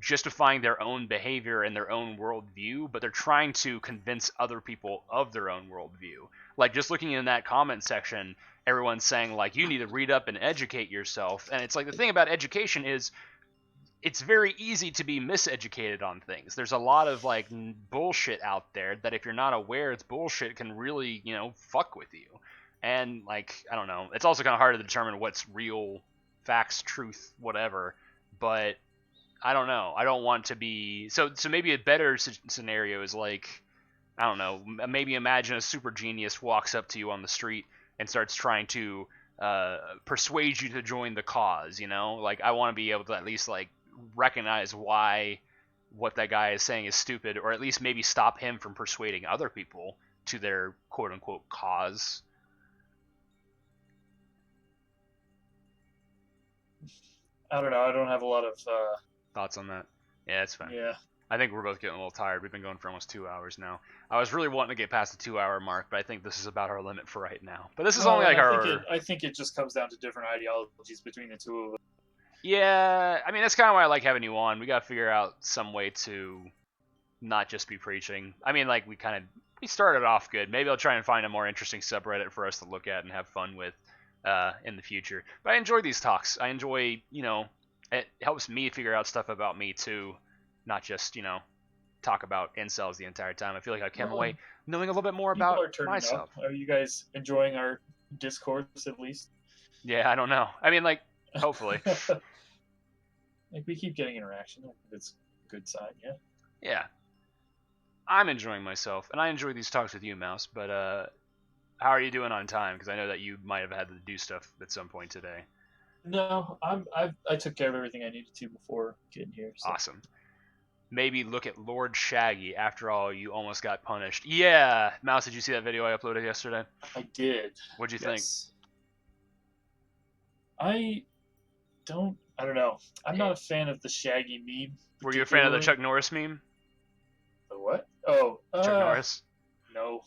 justifying their own behavior and their own worldview, but they're trying to convince other people of their own worldview. Like just looking in that comment section, everyone's saying like, you need to read up and educate yourself, and it's like the thing about education is it's very easy to be miseducated on things. There's a lot of like bullshit out there that if you're not aware it's bullshit can really, you know, fuck with you. And like, I don't know, it's also kind of hard to determine what's real, facts, truth, whatever. But I don't know. I don't want to be so maybe a better scenario is like, I don't know, maybe imagine a super genius walks up to you on the street and starts trying to persuade you to join the cause, you know? Like I want to be able to at least like recognize why what that guy is saying is stupid, or at least maybe stop him from persuading other people to their quote unquote cause. I don't know. I don't have a lot of thoughts on that. Yeah, it's fine. Yeah. I think we're both getting a little tired. We've been going for almost 2 hours now. I was really wanting to get past the 2-hour mark, but I think this is about our limit for right now. But this is only like I think it just comes down to different ideologies between the two of us. Yeah, I mean, that's kind of why I like having you on. We got to figure out some way to not just be preaching. I mean, like, we started off good. Maybe I'll try and find a more interesting subreddit for us to look at and have fun with in the future. But I enjoy these talks. I enjoy, you know, it helps me figure out stuff about me, too. Not just, you know, talk about incels the entire time. I feel like I came away knowing a little bit more about myself. Are you guys enjoying our discourse, at least? Yeah, I don't know. I mean, like, hopefully. Like, we keep getting interaction. It's a good sign, yeah? Yeah. I'm enjoying myself, and I enjoy these talks with you, Mouse, but how are you doing on time? Because I know that you might have had to do stuff at some point today. No, I took care of everything I needed to before getting here. So. Awesome. Maybe look at Lord Shaggy. After all, you almost got punished. Yeah! Mouse, did you see that video I uploaded yesterday? I did. What'd you think? I don't know. I'm not a fan of the Shaggy meme. Were you a fan of the Chuck Norris meme? The what? Oh, Chuck Norris? No.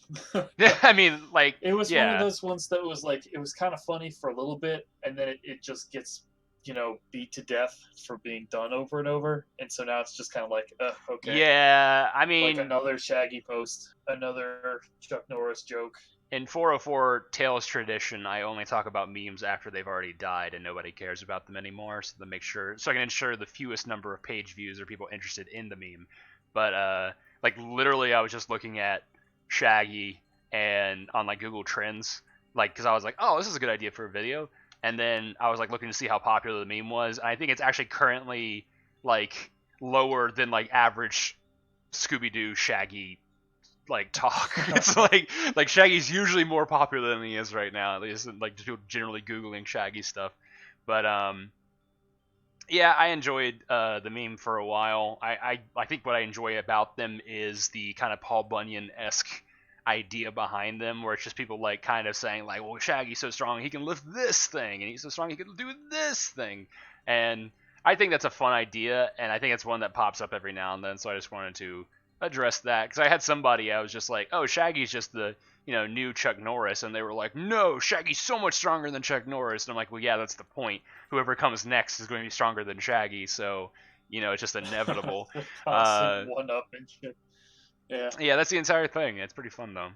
Yeah, I mean, like, it was one of those ones that was like, it was kind of funny for a little bit, and then it just gets, you know, beat to death for being done over and over, and so now it's just kind of like, okay. Yeah, I mean, like another Shaggy post, another Chuck Norris joke. In 404 Tales tradition, I only talk about memes after they've already died and nobody cares about them anymore, so I can ensure the fewest number of page views or people interested in the meme. But like literally, I was just looking at Shaggy and on like Google Trends, like because I was like, oh, this is a good idea for a video, and then I was like looking to see how popular the meme was, and I think it's actually currently like lower than like average Scooby-Doo Shaggy like talk. It's like Shaggy's usually more popular than he is right now, at least like generally googling Shaggy stuff. But yeah, I enjoyed the meme for a while. I think what I enjoy about them is the kind of Paul Bunyan-esque idea behind them, where it's just people like kind of saying like, well, Shaggy's so strong he can lift this thing, and he's so strong he can do this thing. And I think that's a fun idea, and I think it's one that pops up every now and then, so I just wanted to address that, because I had somebody, I was just like, oh, Shaggy's just the, you know, new Chuck Norris, and they were like, no, Shaggy's so much stronger than Chuck Norris, and I'm like, well, yeah, that's the point. Whoever comes next is going to be stronger than Shaggy, so, you know, it's just inevitable. One up and shit. Yeah, that's the entire thing. It's pretty fun though.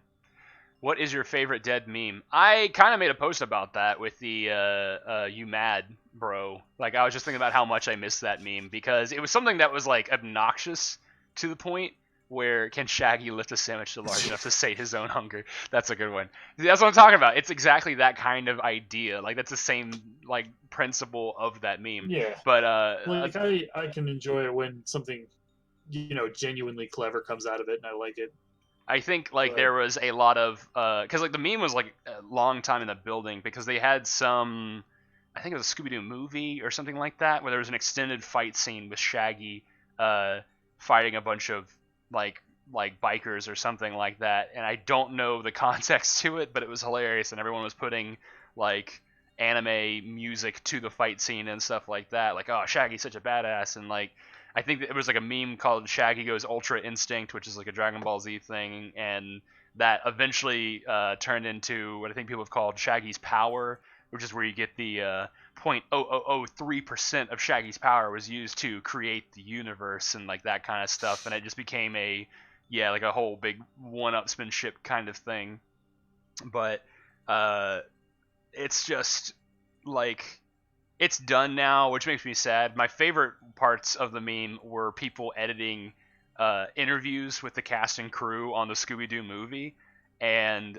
What is your favorite dead meme? I kind of made a post about that with the you mad bro. Like I was just thinking about how much I missed that meme because it was something that was like obnoxious to the point where can Shaggy lift a sandwich to large enough to sate his own hunger? That's a good one. That's what I'm talking about. It's exactly that kind of idea. Like that's the same like principle of that meme. Yeah. But like I can enjoy it when something genuinely clever comes out of it, and I like it. I think like there was a lot of because like the meme was like a long time in the building because they had some I think it was a Scooby-Doo movie or something like that where there was an extended fight scene with Shaggy fighting a bunch of like bikers or something like that, and I don't know the context to it, but it was hilarious and everyone was putting like anime music to the fight scene and stuff like that, like oh Shaggy's such a badass, and like I think it was like a meme called Shaggy Goes Ultra Instinct, which is like a Dragon Ball Z thing, and that eventually turned into what I think people have called Shaggy's Power, which is where you get the 0.0003% of Shaggy's power was used to create the universe and like that kind of stuff, and it just became like a whole big one-upsmanship kind of thing. But it's just like it's done now, which makes me sad. My favorite parts of the meme were people editing interviews with the cast and crew on the Scooby-Doo movie, and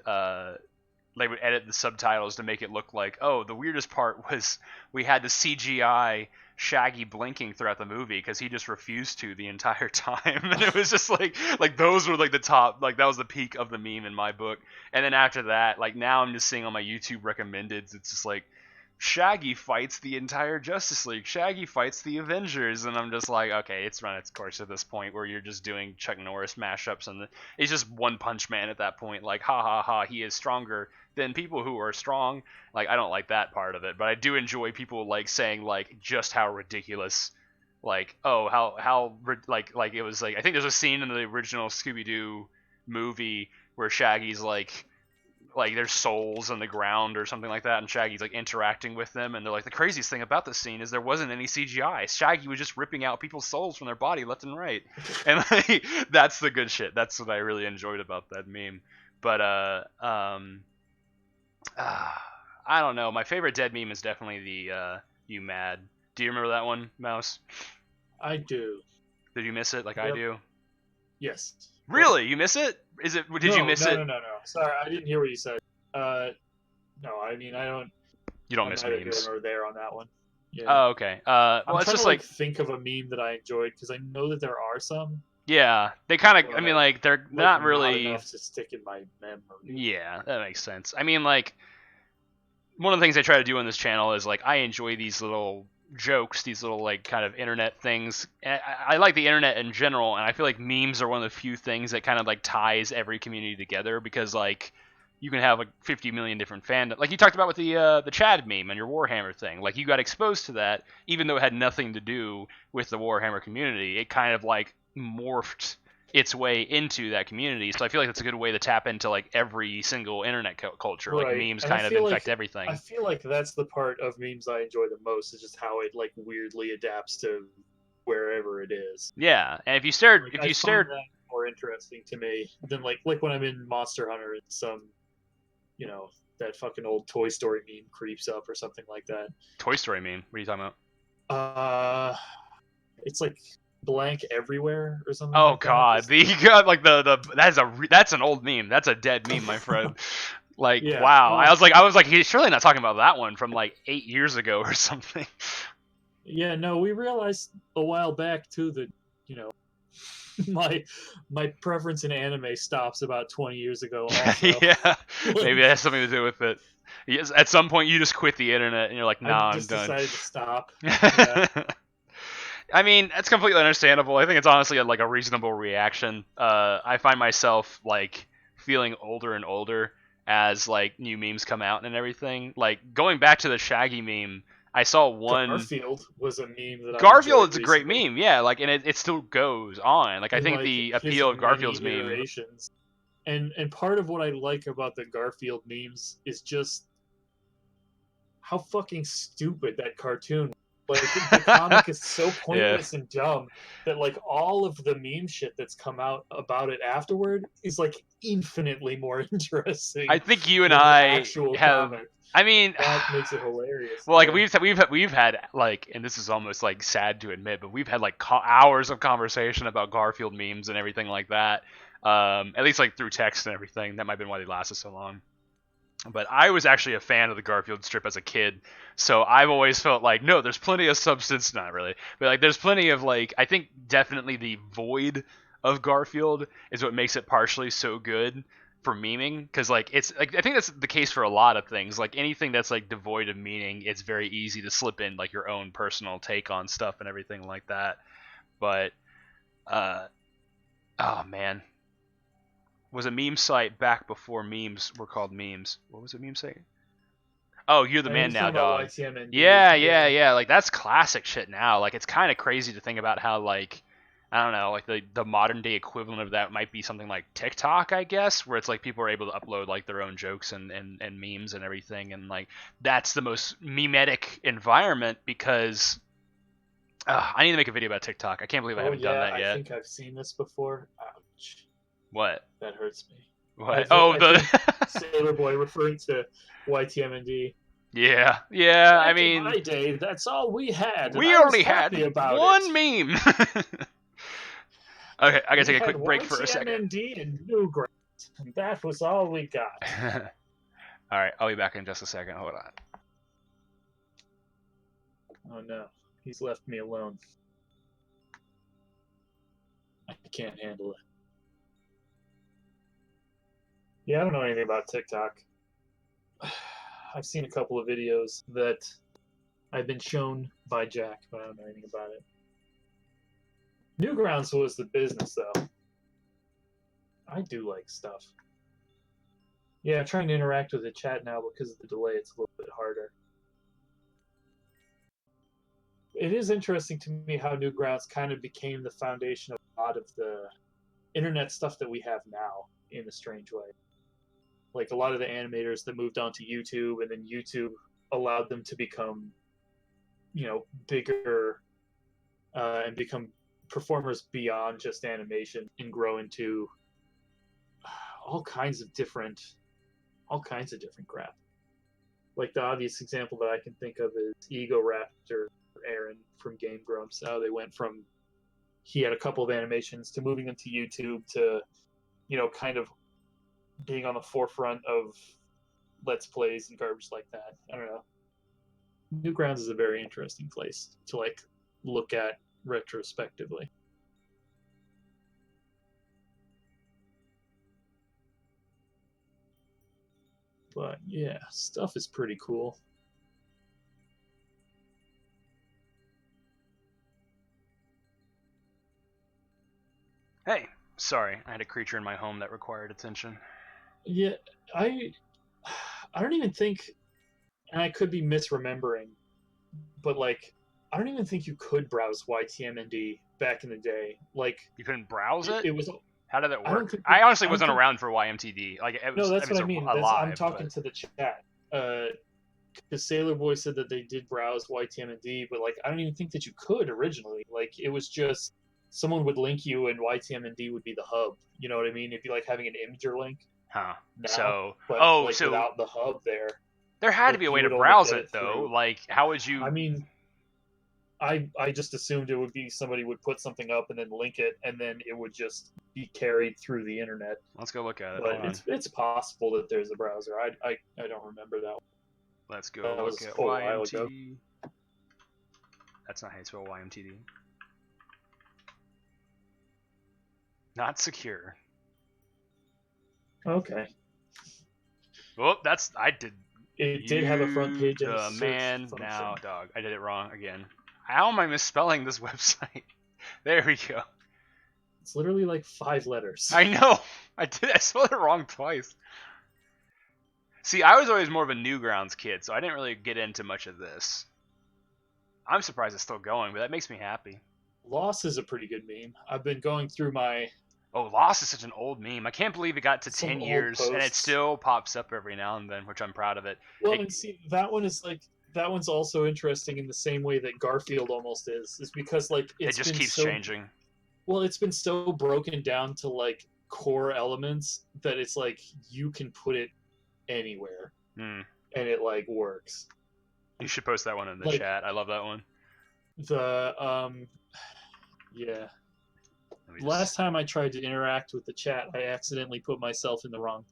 they would edit the subtitles to make it look like, oh, the weirdest part was we had to CGI Shaggy blinking throughout the movie because he just refused to the entire time, and it was just like those were like the top, like that was the peak of the meme in my book. And then after that, like now I'm just seeing on my YouTube recommendeds, it's just like Shaggy fights the entire Justice League. Shaggy fights the Avengers, and I'm just like, okay, it's run its course at this point where you're just doing Chuck Norris mashups, and it's just One Punch Man at that point. Like, ha ha ha, he is stronger than people who are strong. Like, I don't like that part of it, but I do enjoy people like saying like just how ridiculous, like, oh, how like it was like I think there's a scene in the original Scooby-Doo movie where Shaggy's like there's souls on the ground or something like that, and Shaggy's like interacting with them, and they're like, the craziest thing about this scene is there wasn't any CGI. Shaggy was just ripping out people's souls from their body left and right, and like that's the good shit. That's what I really enjoyed about that meme. But I don't know. My favorite dead meme is definitely the "You Mad." Do you remember that one, Mouse? I do. Did you miss it like I do? Yes. Really? You miss it? Is it? Did you miss it? No. Sorry, I didn't hear what you said. No, I mean I don't. You don't miss memes. Or there on that one. Yeah. Oh, okay. Well, I'm it's just to, like think of a meme that I enjoyed because I know that there are some. Yeah, they kind of. I mean, like they're not really enough to stick in my memory. Yeah, that makes sense. I mean, like one of the things I try to do on this channel is like I enjoy these little jokes, these little like kind of internet things. And I like the internet in general, and I feel like memes are one of the few things that kind of like ties every community together because like you can have like 50 million different fandom. Like you talked about with the Chad meme and your Warhammer thing. Like you got exposed to that, even though it had nothing to do with the Warhammer community. It kind of like morphed its way into that community. So I feel like that's a good way to tap into like every single internet culture. Right. Like memes kind of infect everything. I feel like that's the part of memes I enjoy the most, is just how it like weirdly adapts to wherever it is. Yeah, and if you stared, like, I find that more interesting to me than like when I'm in Monster Hunter and some, that fucking old Toy Story meme creeps up or something like that. Toy Story meme? What are you talking about? It's like blank everywhere or something. Oh like god, like that's an old meme. That's a dead meme, my friend. Like yeah, wow, I was like he's surely not talking about that one from like 8 years ago or something. Yeah, no, we realized a while back too that my preference in anime stops about 20 years ago. Also. Yeah, maybe that has something to do with it. Yes, at some point you just quit the internet and you're like, nah, I'm done. Decided to stop. Yeah. I mean, that's completely understandable. I think it's honestly like a reasonable reaction. I find myself like feeling older and older as like new memes come out and everything. Like going back to the Shaggy meme, I saw one. Garfield was a meme that Garfield is a great meme, yeah. Like, and it still goes on. Like, I think the appeal of Garfield's meme. And part of what I like about the Garfield memes is just how fucking stupid that cartoon. Like, the comic is so pointless and dumb that, like, all of the meme shit that's come out about it afterward is, like, infinitely more interesting. I think you and than the I actual have. comic. I mean, that makes it hilarious. Well, like we've had like, and this is almost like sad to admit, but we've had like hours of conversation about Garfield memes and everything like that. At least like through text and everything. That might have been why they lasted so long. But I was actually a fan of the Garfield strip as a kid, so I've always felt like, no, there's plenty of substance, not really, but like there's plenty of, like, I think definitely the void of Garfield is what makes it partially so good for memeing, because like it's like, I think that's the case for a lot of things. Like anything that's like devoid of meaning, it's very easy to slip in like your own personal take on stuff and everything like that. But oh man, was a meme site back before memes were called memes. What was a meme site? Oh, You're the Man Now, dog. Yeah. Like, that's classic shit now. Like, it's kind of crazy to think about how, like, I don't know, like the modern day equivalent of that might be something like TikTok, I guess, where it's like people are able to upload like their own jokes and memes and everything, and like that's the most memetic environment because I need to make a video about TikTok. I can't believe I haven't done that yet. I think I've seen this before. Ouch. What? That hurts me. What? Sailor Boy referring to YTMND. Yeah. Back I mean, in my day, that's all we had. We only had one meme. Okay, I gotta take a quick break for a second. YTMND and Newgrounds, and that was all we got. All right, I'll be back in just a second. Hold on. Oh no, he's left me alone. I can't handle it. Yeah, I don't know anything about TikTok. I've seen a couple of videos that I've been shown by Jack, but I don't know anything about it. Newgrounds was the business, though. I do like stuff. Yeah, I'm trying to interact with the chat now because of the delay. It's a little bit harder. It is interesting to me how Newgrounds kind of became the foundation of a lot of the internet stuff that we have now, in a strange way. Like a lot of the animators that moved on to YouTube, and then YouTube allowed them to become, bigger and become performers beyond just animation and grow into all kinds of different crap. Like the obvious example that I can think of is Ego Raptor Aaron from Game Grumps. How they went from, he had a couple of animations to moving them to YouTube to, kind of being on the forefront of Let's Plays and garbage like that. I don't know. Newgrounds is a very interesting place to look at retrospectively. But yeah, stuff is pretty cool. Hey, sorry, I had a creature in my home that required attention. Yeah, I don't even think, and I could be misremembering, but I don't even think you could browse YTMND back in the day. You couldn't browse it? It was. How did that work? I honestly wasn't around for YMTD. No, that's what I mean. I'm talking to the chat. Because Sailor Boy said that they did browse YTMND, but I don't even think that you could originally. It was just someone would link you, and YTMND would be the hub. You know what I mean? It'd be like having an Imgur link. Huh. Now, so without the hub there had to be a way to browse it though. How would you? I mean, I just assumed it would be somebody would put something up and then link it, and then it would just be carried through the internet. Let's go look at it. But it's possible that there's a browser. I don't remember that one. Let's go look at YMTD. That's not how you spell YMTD. Not secure. Okay. Well, It did have a front page. The man now, dog. I did it wrong again. How am I misspelling this website? There we go. It's literally 5 letters. I know. I spelled it wrong twice. See, I was always more of a Newgrounds kid, so I didn't really get into much of this. I'm surprised it's still going, but that makes me happy. Loss is a pretty good meme. I've been going through my... Oh, Lost is such an old meme. I can't believe it got to 10 years, and it still pops up every now and then, which I'm proud of it. Well, and see, that one is that one's also interesting in the same way that Garfield almost is because like it just keeps changing. Well, it's been so broken down to like core elements that it's like you can put it anywhere and it like works. You should post that one in the chat. I love that one. Yeah. Last time I tried to interact with the chat, I accidentally put myself in the wrong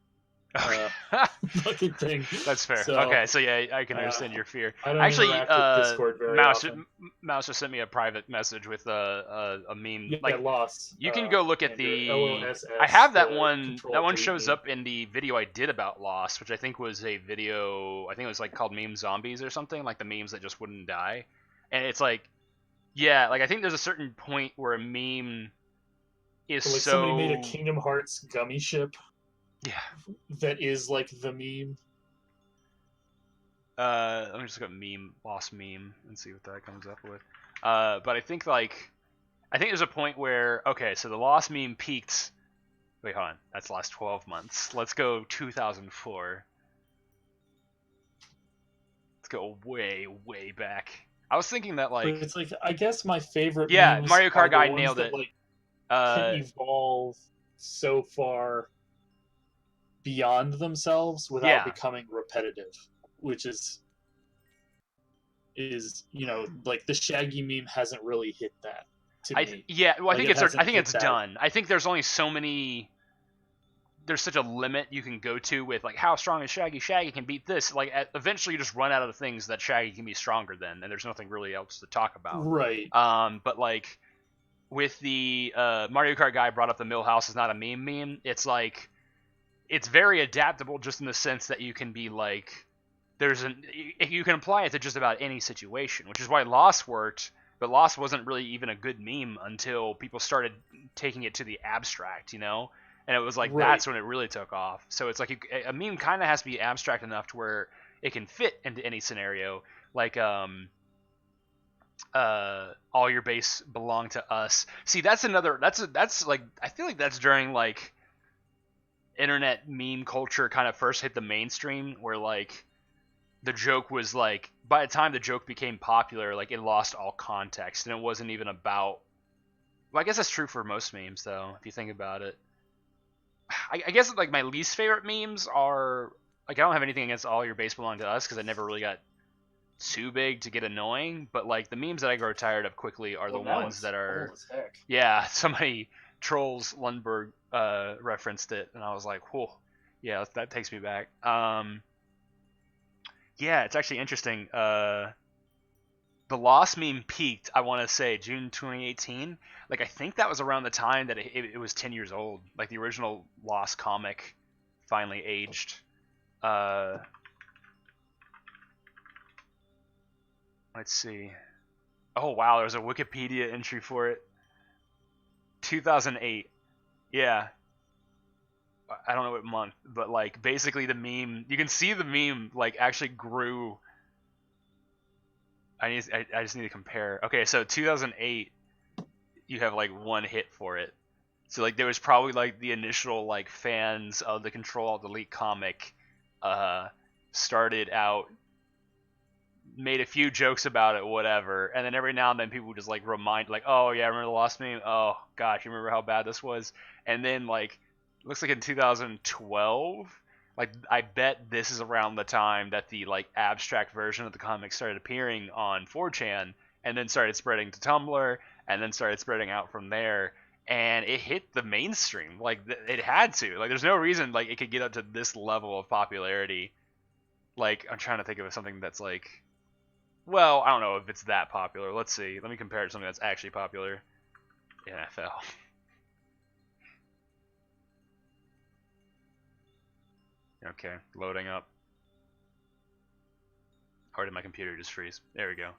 fucking thing. That's fair. So, okay, so yeah, I can understand your fear. I don't interact with Discord very often. Mouse just sent me a private message with a meme. Yeah, like Lost. You can go look at I have that one. That one shows up in the video I did about Lost, which I think was a video. I think it was like called Meme Zombies or something, like the memes that just wouldn't die. And it's like, yeah, like I think there's a certain point where a meme is like so. Somebody made a Kingdom Hearts gummy ship. Yeah. That is like the meme. Let me just go Lost meme and see what that comes up with. But I think there's a point where, okay, so the Lost meme peaked. Wait, hold on. That's the last 12 months. Let's go 2004. Let's go way, way back. I was thinking that like. But it's like I guess my favorite. Yeah, Mario Kart guy nailed it. Like, can evolve so far beyond themselves without becoming repetitive, which is like the Shaggy meme hasn't really hit that to me. Yeah, well, I think it's done. I think there's only so many. There's such a limit you can go to with like how strong is Shaggy? Shaggy can beat this. Like eventually you just run out of the things that Shaggy can be stronger than, and there's nothing really else to talk about. Right. But like with the Mario Kart guy brought up the Millhouse is not a meme. It's like. It's very adaptable just in the sense that you can be like, you can apply it to just about any situation, which is why Lost worked, but Lost wasn't really even a good meme until people started taking it to the abstract, and it was like, that's when it really took off. So it's like a meme kind of has to be abstract enough to where it can fit into any scenario, like all your base belong to us. See, that's like, I feel like that's during like internet meme culture kind of first hit the mainstream, where like the joke was like, by the time the joke became popular, like it lost all context and it wasn't even about. Well, I guess that's true for most memes though, if you think about it. I guess like my least favorite memes are like, I don't have anything against all your base belong to us because I never really got too big to get annoying, but like the memes that I grow tired of quickly are the ones that are somebody Trolls Lundberg referenced it, and I was like, whoa, yeah, that takes me back. Yeah, it's actually interesting. The Lost meme peaked, I want to say, June 2018. Like, I think that was around the time that it was 10 years old. Like, the original Lost comic finally aged. Let's see. Oh, wow, there's a Wikipedia entry for it. 2008. Yeah. I don't know what month, but like basically the meme, you can see the meme like actually grew. I just need to compare. Okay, so 2008, you have like one hit for it. So like there was probably like the initial like fans of the Control-Alt-Delete comic started out, made a few jokes about it, whatever, and then every now and then people would just like remind, like, oh yeah, remember the Lost meme? Oh gosh, you remember how bad this was? And then like, looks like in 2012, like I bet this is around the time that the like abstract version of the comic started appearing on 4chan, and then started spreading to Tumblr, and then started spreading out from there, and it hit the mainstream. Like it had to. Like there's no reason like it could get up to this level of popularity. Like I'm trying to think of something that's like. Well, I don't know if it's that popular. Let's see. Let me compare it to something that's actually popular. NFL. Okay, loading up. Or did my computer just freeze? There we go.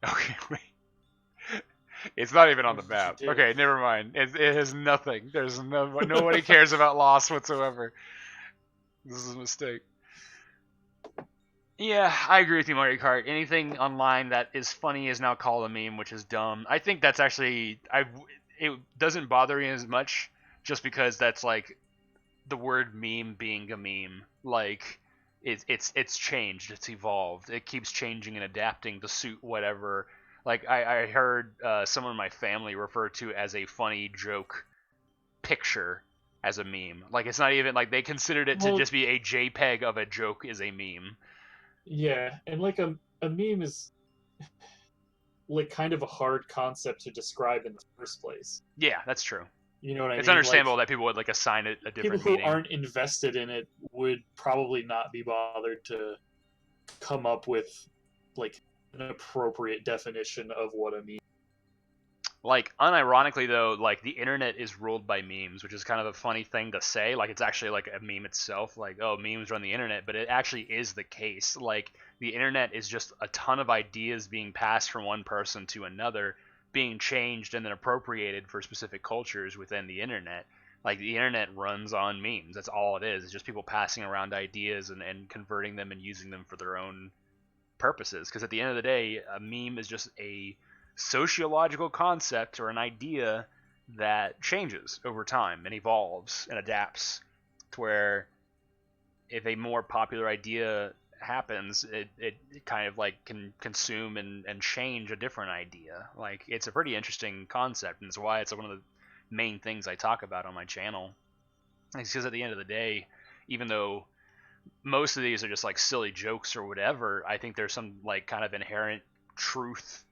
Okay, wait. It's not even on the map. Okay, never mind. It has nothing. There's nobody cares about Lost whatsoever. This is a mistake. Yeah, I agree with you, Mario Kart. Anything online that is funny is now called a meme, which is dumb. I think that's actually it doesn't bother me as much just because that's like the word meme being a meme. Like it's changed, it's evolved, it keeps changing and adapting to suit whatever. Like I heard someone in my family refer to as a funny joke picture as a meme. Like it's not even like they considered it to just be a JPEG of a joke is a meme. Yeah, and like a meme is like kind of a hard concept to describe in the first place. Yeah, that's true. You know what I mean? It's understandable that people would like assign it a different people meaning. Who aren't invested in it would probably not be bothered to come up with like an appropriate definition of what a meme. Like, unironically though, like the internet is ruled by memes, which is kind of a funny thing to say. Like, it's actually like a meme itself. Like, oh, memes run the internet, but it actually is the case. Like, the internet is just a ton of ideas being passed from one person to another, being changed and then appropriated for specific cultures within the internet. Like, the internet runs on memes. That's all it is. It's just people passing around ideas and converting them and using them for their own purposes. Because at the end of the day, a meme is just a sociological concept or an idea that changes over time and evolves and adapts to where if a more popular idea happens, it kind of like can consume and change a different idea. Like, it's a pretty interesting concept, and it's why it's one of the main things I talk about on my channel. It's because at the end of the day, even though most of these are just like silly jokes or whatever, I think there's some like kind of inherent truth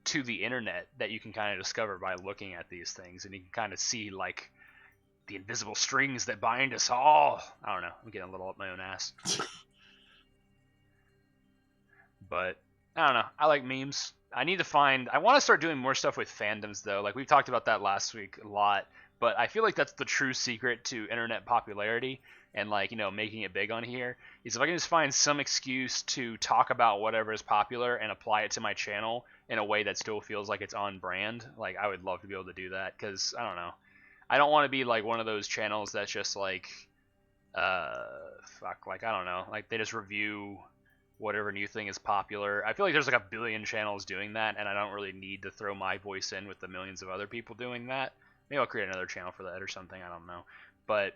to the internet that you can kind of discover by looking at these things, and you can kind of see like the invisible strings that bind us all. I don't know, I'm getting a little up my own ass. But I don't know, I like memes. I want to start doing more stuff with fandoms though. Like, we've talked about that last week a lot, but I feel like that's the true secret to internet popularity and, like, you know, making it big on here, is if I can just find some excuse to talk about whatever is popular and apply it to my channel in a way that still feels like it's on brand. Like, I would love to be able to do that, because I don't know, I don't want to be like one of those channels that's just like like, I don't know, like they just review whatever new thing is popular. I feel like there's like a billion channels doing that, and I don't really need to throw my voice in with the millions of other people doing that. Maybe I'll create another channel for that or something, I don't know. But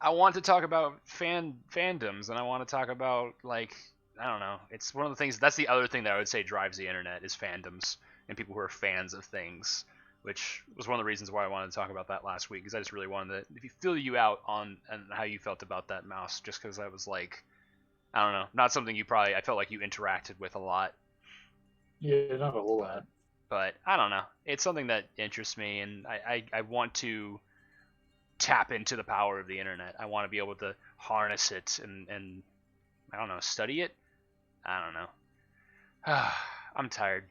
I want to talk about fandoms, and I want to talk about, like, I don't know. It's one of the things, that's the other thing that I would say drives the internet, is fandoms and people who are fans of things, which was one of the reasons why I wanted to talk about that last week, because I just really wanted to feel you out on and how you felt about that, Mouse, just because I was like, I don't know, not something I felt like you interacted with a lot. Yeah, not a whole lot. But I don't know. It's something that interests me, and I want to tap into the power of the internet. I want to be able to harness it and I don't know, study it. I don't know. I'm tired.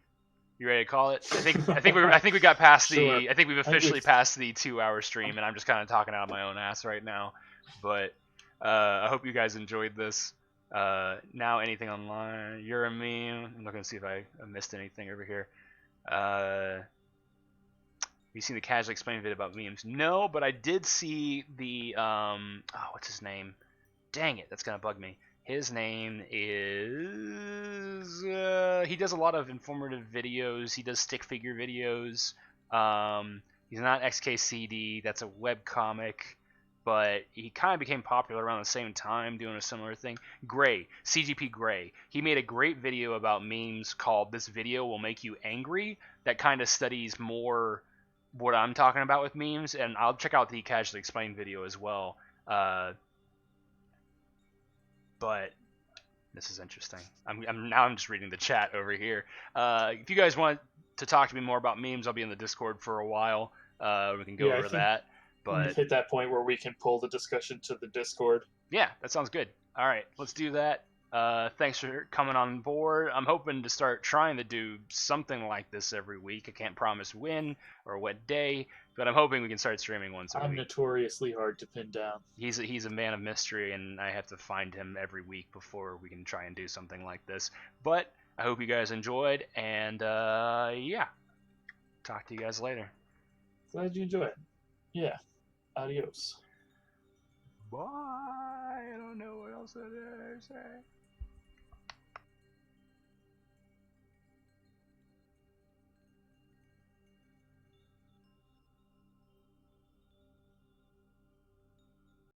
You ready to call it? I think we got past the. I think we've officially passed the 2-hour stream, and I'm just kind of talking out of my own ass right now. But I hope you guys enjoyed this. Now, anything online? You're a meme. I'm looking to see if I missed anything over here. Have you seen the casually explained video about memes? No, but I did see the what's his name? Dang it, that's gonna bug me. His name is he does a lot of informative videos. He does stick figure videos. He's not XKCD. That's a webcomic, but he kind of became popular around the same time doing a similar thing. Gray, CGP Gray. He made a great video about memes called "This Video Will Make You Angry," that kind of studies more what I'm talking about with memes, and I'll check out the casually explained video as well. But this is interesting. I'm just reading the chat over here. If you guys want to talk to me more about memes, I'll be in the Discord for a while. We can go over that. But we've hit that point where we can pull the discussion to the Discord. Yeah, that sounds good. All right, let's do that. Thanks for coming on board. I'm hoping to start trying to do something like this every week. I can't promise when or what day, but I'm hoping we can start streaming once a week. I'm notoriously hard to pin down. He's a man of mystery, and I have to find him every week before we can try and do something like this. But I hope you guys enjoyed, and yeah, talk to you guys later. Glad you enjoyed. Yeah, adios. Bye. I don't know what else to say.